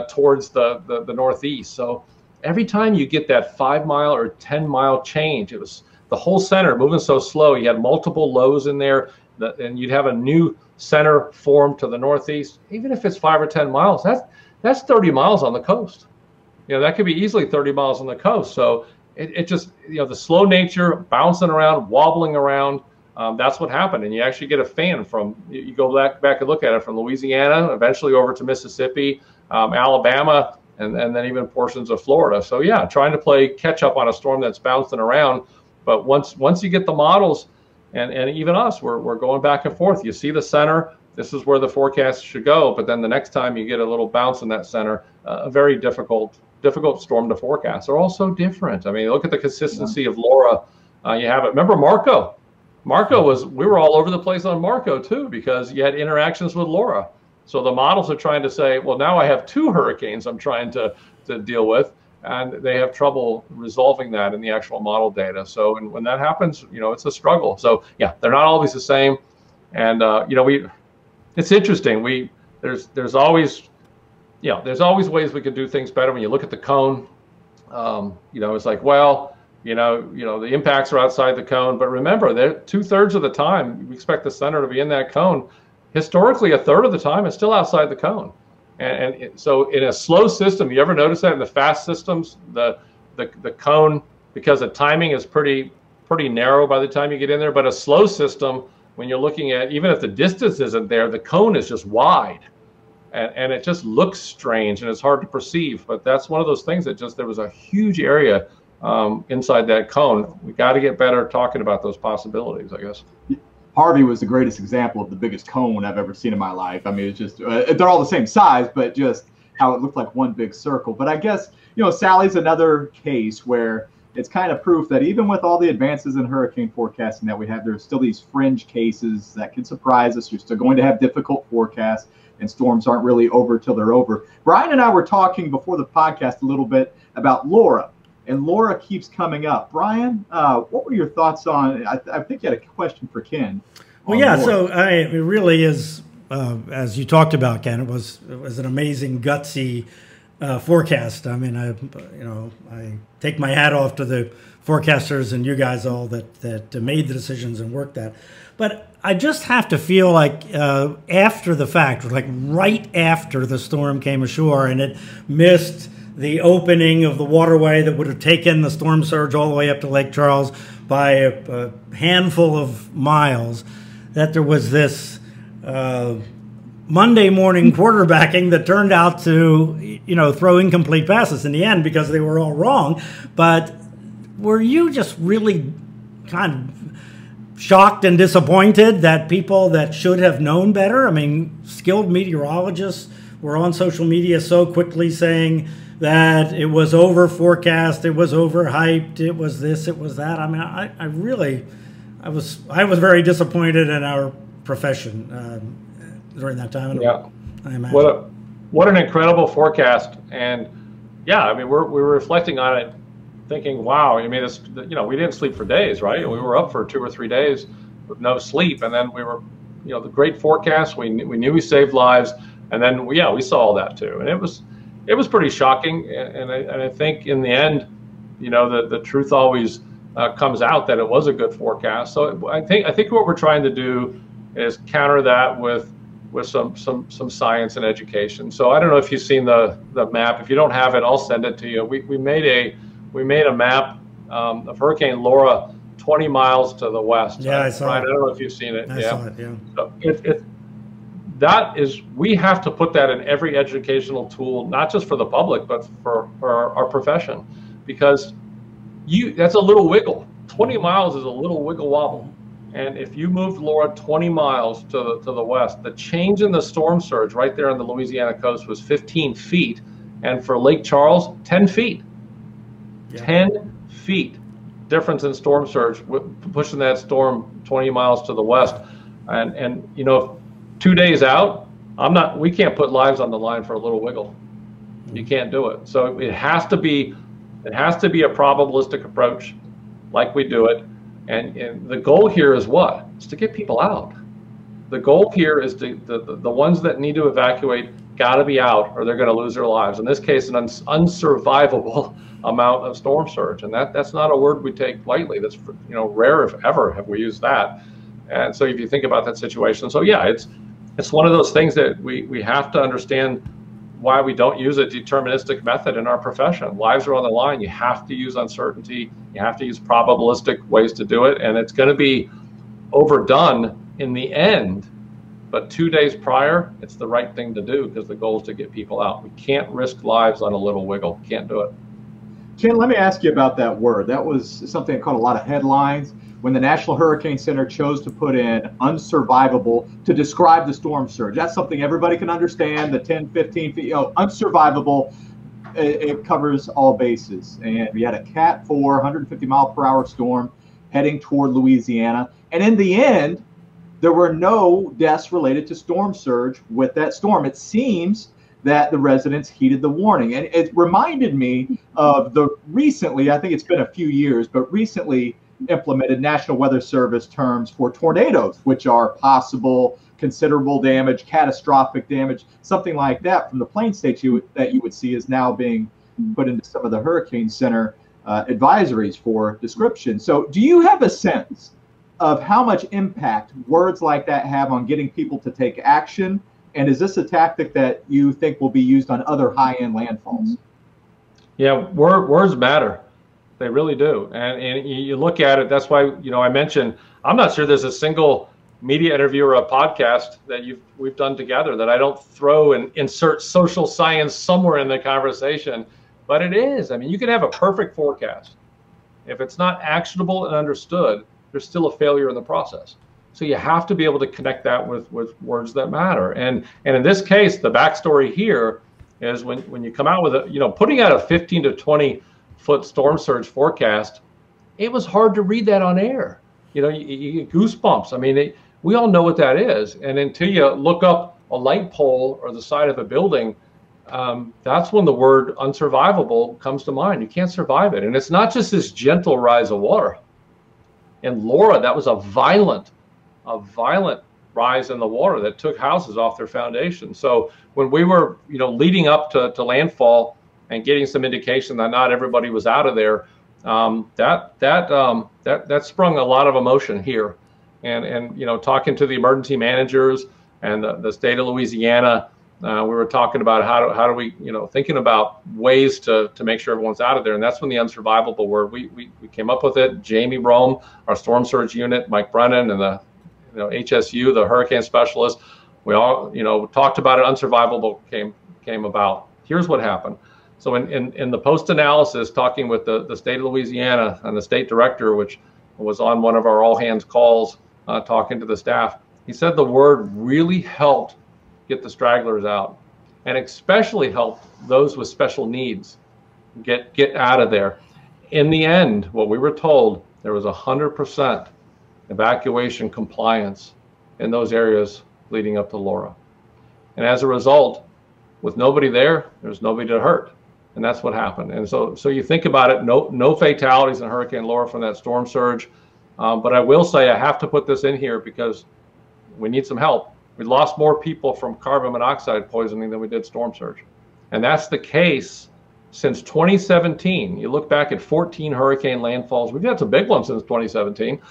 towards the northeast. So every time you get that 5-mile or 10-mile change, it was the whole center moving so slow. You had multiple lows in there, and you'd have a new center formed to the northeast. Even if it's 5 or 10 miles, that's 30 miles on the coast. You know, that could be easily 30 miles on the coast. So it just, you know, the slow nature, bouncing around, wobbling around, that's what happened. And you actually get a fan from, you go back and look at it, from Louisiana, eventually over to Mississippi, Alabama, and then even portions of Florida. So yeah, trying to play catch up on a storm that's bouncing around. But once you get the models, and even us, we're going back and forth. You see the center, this is where the forecast should go. But then the next time you get a little bounce in that center, a very difficult difficult storm to forecast. They're all so different. I mean, look at the consistency of Laura. You have it. Remember Marco? We were all over the place on Marco too, because you had interactions with Laura. So the models are trying to say, well, now I have 2 hurricanes I'm trying to deal with, and they have trouble resolving that in the actual model data. So when that happens, it's a struggle. So yeah, they're not always the same. And it's interesting. There's always ways we can do things better. When you look at the cone, it's like, well, the impacts are outside the cone. But remember, that 2/3 of the time we expect the center to be in that cone. Historically, 1/3 of the time it's still outside the cone. And so in a slow system, you ever notice that in the fast systems, the cone, because the timing is pretty narrow by the time you get in there, but a slow system, when you're looking at, even if the distance isn't there, the cone is just wide. And it just looks strange and it's hard to perceive. But that's one of those things that there was a huge area inside that cone. We got to get better talking about those possibilities, I guess. Harvey was the greatest example of the biggest cone I've ever seen in my life. I mean, it's just, they're all the same size, but just how it looked like one big circle. But I guess, Sally's another case where it's kind of proof that even with all the advances in hurricane forecasting that we have, there's still these fringe cases that can surprise us. You're still going to have difficult forecasts, and storms aren't really over till they're over. Brian and I were talking before the podcast a little bit about Laura, and Laura keeps coming up. Brian, what were your thoughts on, I think you had a question for Ken. Well, yeah, Laura. So it really is, as you talked about, Ken, it was an amazing, gutsy forecast. I mean, I take my hat off to the forecasters and you guys all that made the decisions and worked that. But I just have to feel like after the fact, like right after the storm came ashore and it missed the opening of the waterway that would have taken the storm surge all the way up to Lake Charles by a handful of miles, that there was this Monday morning quarterbacking that turned out to, throw incomplete passes in the end because they were all wrong. But were you just really kind of shocked and disappointed that people that should have known better, I mean, skilled meteorologists were on social media so quickly saying that it was over forecast, it was overhyped, it was this, it was that. I mean, I was very disappointed in our profession during that time. Yeah, I imagine. What an incredible forecast. And yeah, I mean, we were reflecting on it, thinking, wow, I mean, we didn't sleep for days, right? We were up for 2 or 3 days with no sleep, and then we were, the great forecast. We knew we saved lives, and then we saw all that too, and it was pretty shocking. And I think in the end, the truth always comes out that it was a good forecast. So I think what we're trying to do is counter that with some science and education. So I don't know if you've seen the map. If you don't have it, I'll send it to you. We made a map of Hurricane Laura 20 miles to the west. Yeah, I saw it. I don't know if you've seen it. I saw it, yeah. So we have to put that in every educational tool, not just for the public, but for our profession, because that's a little wiggle. 20 miles is a little wiggle wobble. And if you moved Laura 20 miles to the west, the change in the storm surge right there on the Louisiana coast was 15 feet. And for Lake Charles, 10 feet. Yeah. 10 feet difference in storm surge, pushing that storm 20 miles to the west. And 2 days out, we can't put lives on the line for a little wiggle. You can't do it. So it has to be a probabilistic approach like we do it. And the goal here is what? It's to get people out. The goal here is the ones that need to evacuate got to be out, or they're going to lose their lives. In this case, an unsurvivable amount of storm surge, and that's not a word we take lightly. That's rare if ever have we used that. And so if you think about that situation, so yeah, it's one of those things that we have to understand why we don't use a deterministic method in our profession. Lives are on the line. You have to use uncertainty. You have to use probabilistic ways to do it. And it's going to be overdone in the end. But 2 days prior, it's the right thing to do because the goal is to get people out. We can't risk lives on a little wiggle. Can't do it. Ken, let me ask you about that word. That was something that caught a lot of headlines when the National Hurricane Center chose to put in unsurvivable to describe the storm surge. That's something everybody can understand, the 10, 15 feet, unsurvivable. it covers all bases. And we had a Cat 4, 150-mile-per-hour storm heading toward Louisiana. And in the end, there were no deaths related to storm surge with that storm. It seems that the residents heeded the warning. And it reminded me of the recently, I think it's been a few years, but recently implemented National Weather Service terms for tornadoes, which are possible, considerable damage, catastrophic damage, something like that from the plain states that you would see is now being put into some of the Hurricane Center advisories for description. So do you have a sense of how much impact words like that have on getting people to take action? And is this a tactic that you think will be used on other high-end landfalls? Yeah, words matter. They really do. And you look at it, that's why, I mentioned, I'm not sure there's a single media interview or a podcast that we've done together that I don't throw and insert social science somewhere in the conversation. But it is. I mean, you can have a perfect forecast. If it's not actionable and understood, there's still a failure in the process. So you have to be able to connect that with words that matter. And in this case, the backstory here is when you come out with putting out a 15 to 20 foot storm surge forecast, it was hard to read that on air. You get goosebumps. I mean, we all know what that is. And until you look up a light pole or the side of a building, that's when the word unsurvivable comes to mind. You can't survive it. And it's not just this gentle rise of water. In Laura, that was a violent rise in the water that took houses off their foundation. So when we were, leading up to landfall and getting some indication that not everybody was out of there, that sprung a lot of emotion here. And talking to the emergency managers and the state of Louisiana, we were talking about how do we, thinking about ways to make sure everyone's out of there. And that's when the unsurvivable word, we came up with it. Jamie Rome, our storm surge unit, Mike Brennan, and the HSU, the hurricane specialist, we all, talked about it. Unsurvivable came about. Here's what happened. So in the post-analysis, talking with the state of Louisiana and the state director, which was on one of our all-hands calls, talking to the staff, he said the word really helped get the stragglers out, and especially helped those with special needs get out of there. In the end, what we were told, there was 100% evacuation compliance in those areas leading up to Laura. And as a result, with nobody there, there's nobody to hurt. And that's what happened. And so you think about it, no fatalities in Hurricane Laura from that storm surge. But I will say, I have to put this in here because we need some help. We lost more people from carbon monoxide poisoning than we did storm surge. And that's the case since 2017. You look back at 14 hurricane landfalls. We've had some big ones since 2017.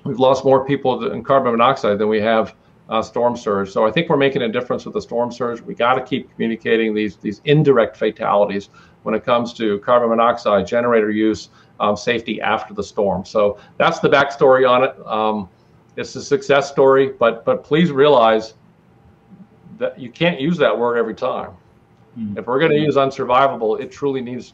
We've lost more people in carbon monoxide than we have storm surge. So I think we're making a difference with the storm surge. We got to keep communicating these indirect fatalities when it comes to carbon monoxide, generator use, safety after the storm. So that's the backstory on it. It's a success story, but please realize that you can't use that word every time. If we're going to use unsurvivable, it truly needs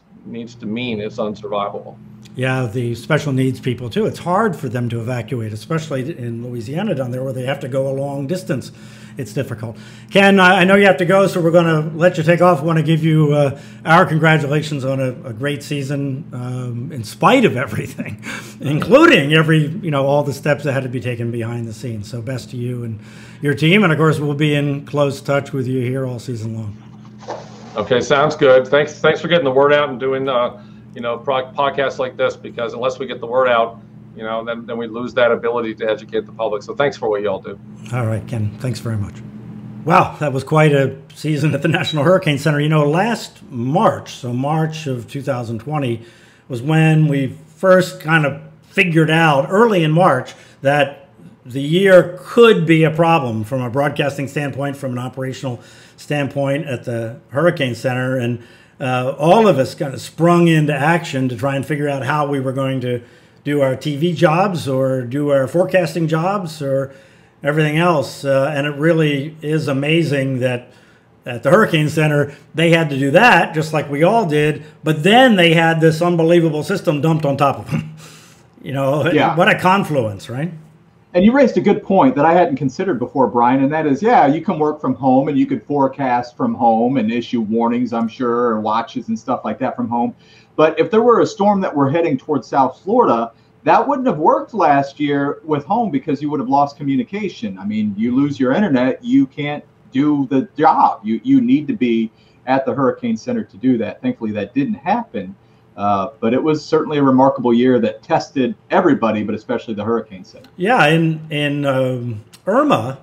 to mean it's unsurvivable. Yeah, the special needs people too. It's hard for them to evacuate, especially in Louisiana down there where they have to go a long distance. It's difficult. Ken, I know you have to go, so we're going to let you take off. I want to give you our congratulations on a great season in spite of everything, including all the steps that had to be taken behind the scenes. So best to you and your team. And of course, we'll be in close touch with you here all season long. Okay, sounds good. Thanks for getting the word out and doing podcasts like this, because unless we get the word out, then we lose that ability to educate the public. So thanks for what you all do. All right, Ken. Thanks very much. Wow, that was quite a season at the National Hurricane Center. Last March, so March of 2020, was when we first kind of figured out early in March that the year could be a problem from a broadcasting standpoint, from an operational standpoint at the Hurricane Center. And all of us kind of sprung into action to try and figure out how we were going to do our TV jobs or do our forecasting jobs or everything else. And it really is amazing that at the Hurricane Center, they had to do that just like we all did. But then they had this unbelievable system dumped on top of them. Yeah. What a confluence, right? And you raised a good point that I hadn't considered before, Brian, and that is, yeah, you can work from home and you could forecast from home and issue warnings, I'm sure, or watches and stuff like that from home. But if there were a storm that were heading towards South Florida, that wouldn't have worked last year with home because you would have lost communication. I mean, you lose your internet, you can't do the job. You need to be at the Hurricane Center to do that. Thankfully, that didn't happen. But it was certainly a remarkable year that tested everybody, but especially the Hurricane Center. Yeah, in Irma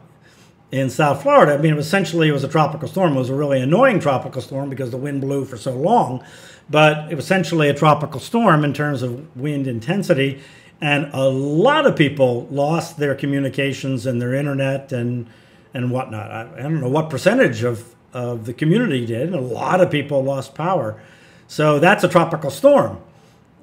in South Florida, I mean, essentially it was a tropical storm. It was a really annoying tropical storm because the wind blew for so long, but it was essentially a tropical storm in terms of wind intensity. And a lot of people lost their communications and their internet and whatnot. I don't know what percentage of the community did. A lot of people lost power. So that's a tropical storm,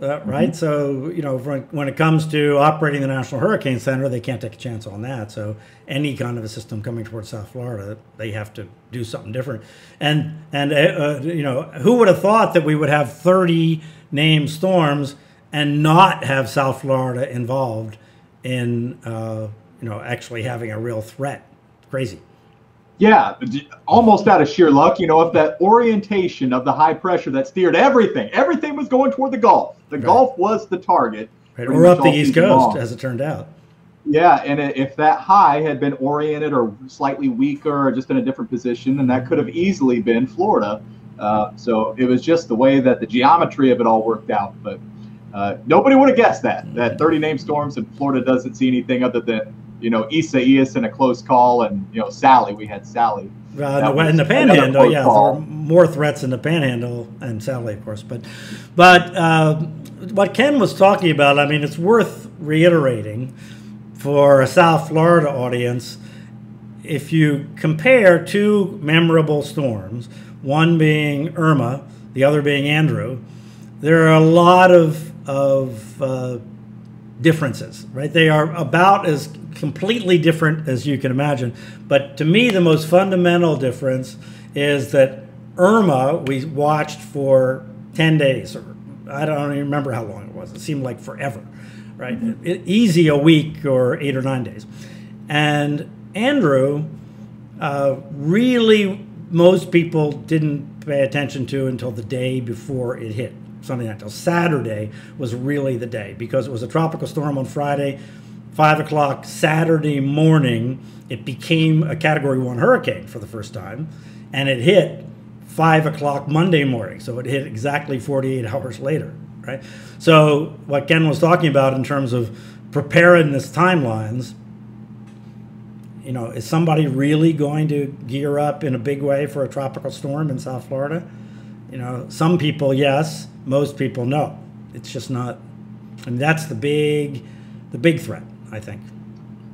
right? Mm-hmm. So, you know, when it comes to operating the National Hurricane Center, they can't take a chance on that. So any kind of a system coming towards South Florida, they have to do something different. And you know, who would have thought that we would have 30 named storms and not have South Florida involved in, you know, actually having a real threat? Crazy. Yeah, almost out of sheer luck. You know, if that orientation of the high pressure that steered everything was going toward the Gulf. The Gulf was the target. Right. Or up the East Coast, as it turned out. Yeah, and if that high had been oriented or slightly weaker or just in a different position, then that could have easily been Florida. So it was just the way that the geometry of it all worked out. But nobody would have guessed that 30 named storms and Florida doesn't see anything other than, you know, Isaias in a close call, and, you know, Sally. We had Sally. In the Panhandle, yeah, there were more threats in the Panhandle and Sally, of course. But what Ken was talking about, I mean, it's worth reiterating for a South Florida audience. If you compare two memorable storms, one being Irma, the other being Andrew, there are a lot of differences, right? They are about as completely different as you can imagine. But to me, the most fundamental difference is that Irma we watched for 10 days, or I don't even remember how long it was. It seemed like forever, right? Easy a week or 8 or 9 days. And Andrew, really most people didn't pay attention to until the day before it hit. Sunday night, until Saturday was really the day, because it was a tropical storm on Friday, 5 o'clock Saturday morning. It became a Category 1 hurricane for the first time, and it hit 5 o'clock Monday morning. So it hit exactly 48 hours later, right? So what Ken was talking about in terms of preparedness timelines, you know, is somebody really going to gear up in a big way for a tropical storm in South Florida? You know, some people, yes. Most people, no. It's just not. I mean, that's the big threat, I think.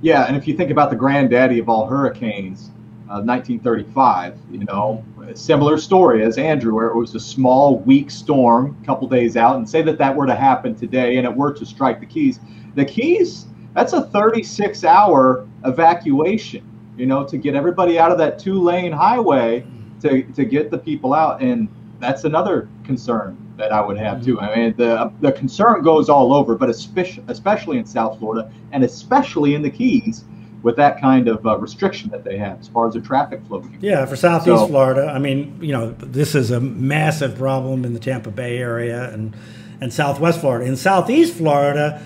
Yeah, and if you think about the granddaddy of all hurricanes, 1935, you know, a similar story as Andrew, where it was a small, weak storm a couple days out, and say that were to happen today and it were to strike the Keys. The Keys, that's a 36-hour evacuation, you know, to get everybody out of that 2-lane highway to get the people out. And that's another concern that I would have too. I mean, the concern goes all over, but especially in South Florida and especially in the Keys with that kind of restriction that they have as far as the traffic flow. Yeah, for Southeast Florida, I mean, you know, this is a massive problem in the Tampa Bay area and Southwest Florida. In Southeast Florida,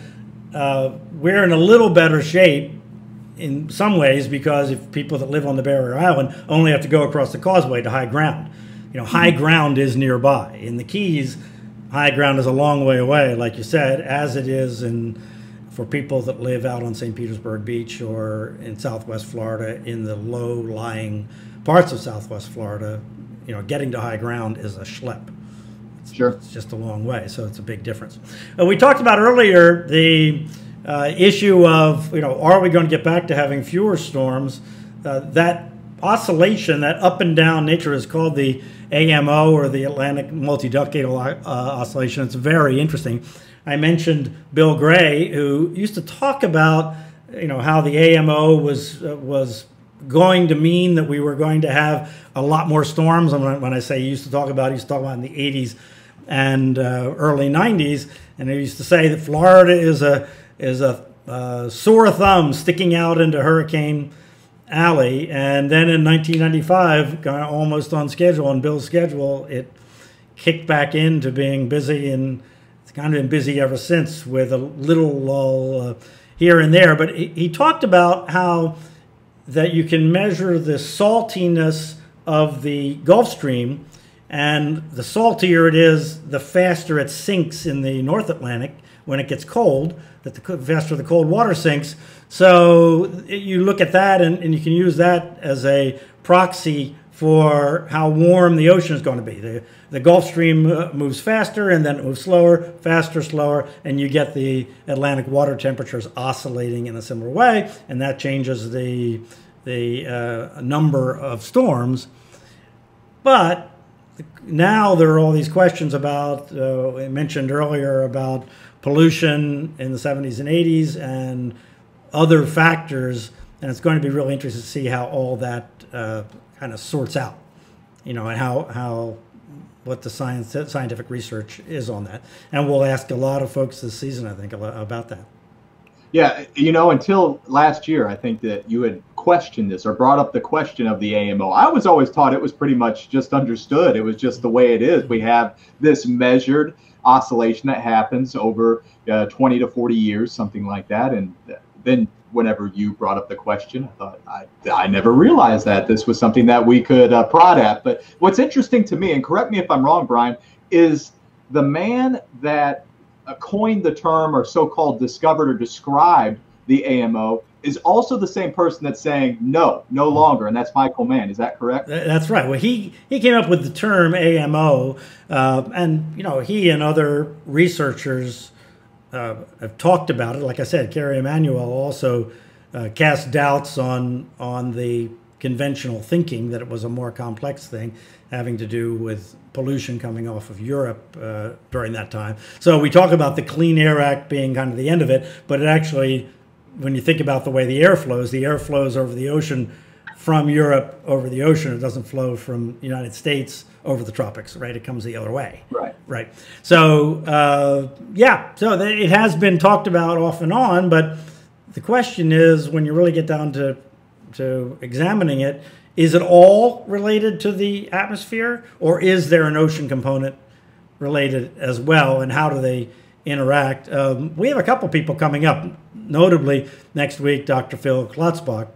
we're in a little better shape in some ways because if people that live on the Barrier Island only have to go across the causeway to high ground. You know, high ground is nearby. In the Keys, high ground is a long way away, like you said, as it is for people that live out on St. Petersburg Beach or in Southwest Florida, in the low-lying parts of Southwest Florida. You know, getting to high ground is a schlep. It's just a long way, so it's a big difference. We talked about earlier the issue of, you know, are we going to get back to having fewer storms? That oscillation, that up and down nature, is called the AMO, or the Atlantic Multidecadal Oscillation. It's very interesting. I mentioned Bill Gray, who used to talk about, you know, how the AMO was going to mean that we were going to have a lot more storms. And when I say he used to talk about in the 80s and early 90s, and he used to say that Florida is a sore thumb sticking out into Hurricane Alley, and then in 1995, kind of almost on schedule, on Bill's schedule, it kicked back into being busy, and it's kind of been busy ever since, with a little lull here and there. But he talked about how that you can measure the saltiness of the Gulf Stream, and the saltier it is, the faster it sinks in the North Atlantic when it gets cold, that the faster the cold water sinks. So you look at that, and you can use that as a proxy for how warm the ocean is going to be. The Gulf Stream moves faster, and then it moves slower, faster, slower, and you get the Atlantic water temperatures oscillating in a similar way, and that changes the number of storms. But now there are all these questions about, I mentioned earlier, about pollution in the 70s and 80s and other factors, and it's going to be really interesting to see how all that kind of sorts out, and how what the scientific research is on that. And we'll ask a lot of folks this season, I think, about that. Yeah, until last year, I think that you had questioned this or brought up the question of the AMO. I was always taught it was pretty much just understood. It was just the way it is. We have this measured oscillation that happens over 20 to 40 years, something like that. And then whenever you brought up the question, I thought, I never realized that this was something that we could prod at. But what's interesting to me, and correct me if I'm wrong, Brian, is the man that coined the term, or so-called discovered or described the AMO, is also the same person that's saying no longer, and that's Michael Mann. Is that correct? That's right. Well, he came up with the term AMO, and he and other researchers have talked about it. Like I said, Kerry Emanuel also cast doubts on the conventional thinking that it was a more complex thing having to do with pollution coming off of Europe during that time. So we talk about the Clean Air Act being kind of the end of it, but it actually, when you think about the way the air flows over the ocean from Europe over the ocean. It doesn't flow from the United States over the tropics, right? It comes the other way. Right. So, so it has been talked about off and on, but the question is, when you really get down to examining it, is it all related to the atmosphere, or is there an ocean component related as well, and how do they interact? We have a couple people coming up, notably next week. Dr. Phil Klotzbach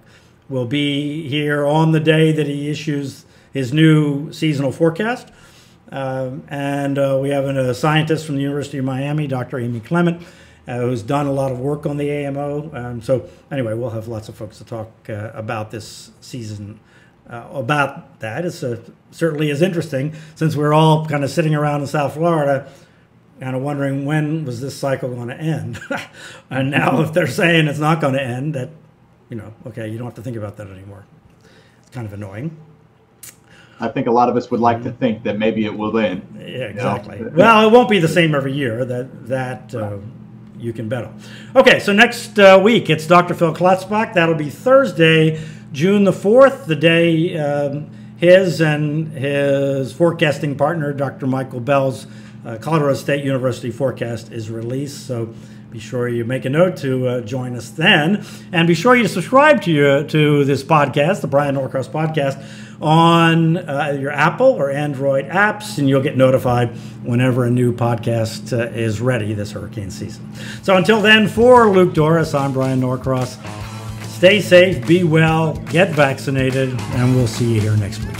will be here on the day that he issues his new seasonal forecast. And we have a scientist from the University of Miami, Dr. Amy Clement, who's done a lot of work on the AMO. So anyway, we'll have lots of folks to talk about this season about that. It's certainly is interesting, since we're all kind of sitting around in South Florida kind of wondering, when was this cycle going to end? And now if they're saying it's not going to end, that, okay, you don't have to think about that anymore. It's kind of annoying. I think a lot of us would like to think that maybe it will end. Yeah, exactly. Well, it won't be the same every year. That you can bet on. Okay, so next week it's Dr. Phil Klotzbach. That'll be Thursday, June the 4th, the day his and his forecasting partner, Dr. Michael Bell's Colorado State University forecast is released. So be sure you make a note to join us then, and be sure you subscribe to this podcast, the Brian Norcross podcast, on your Apple or Android apps, and you'll get notified whenever a new podcast is ready this hurricane season. So until then, for Luke Doris, I'm Brian Norcross. Stay safe, be well, get vaccinated, and we'll see you here next week.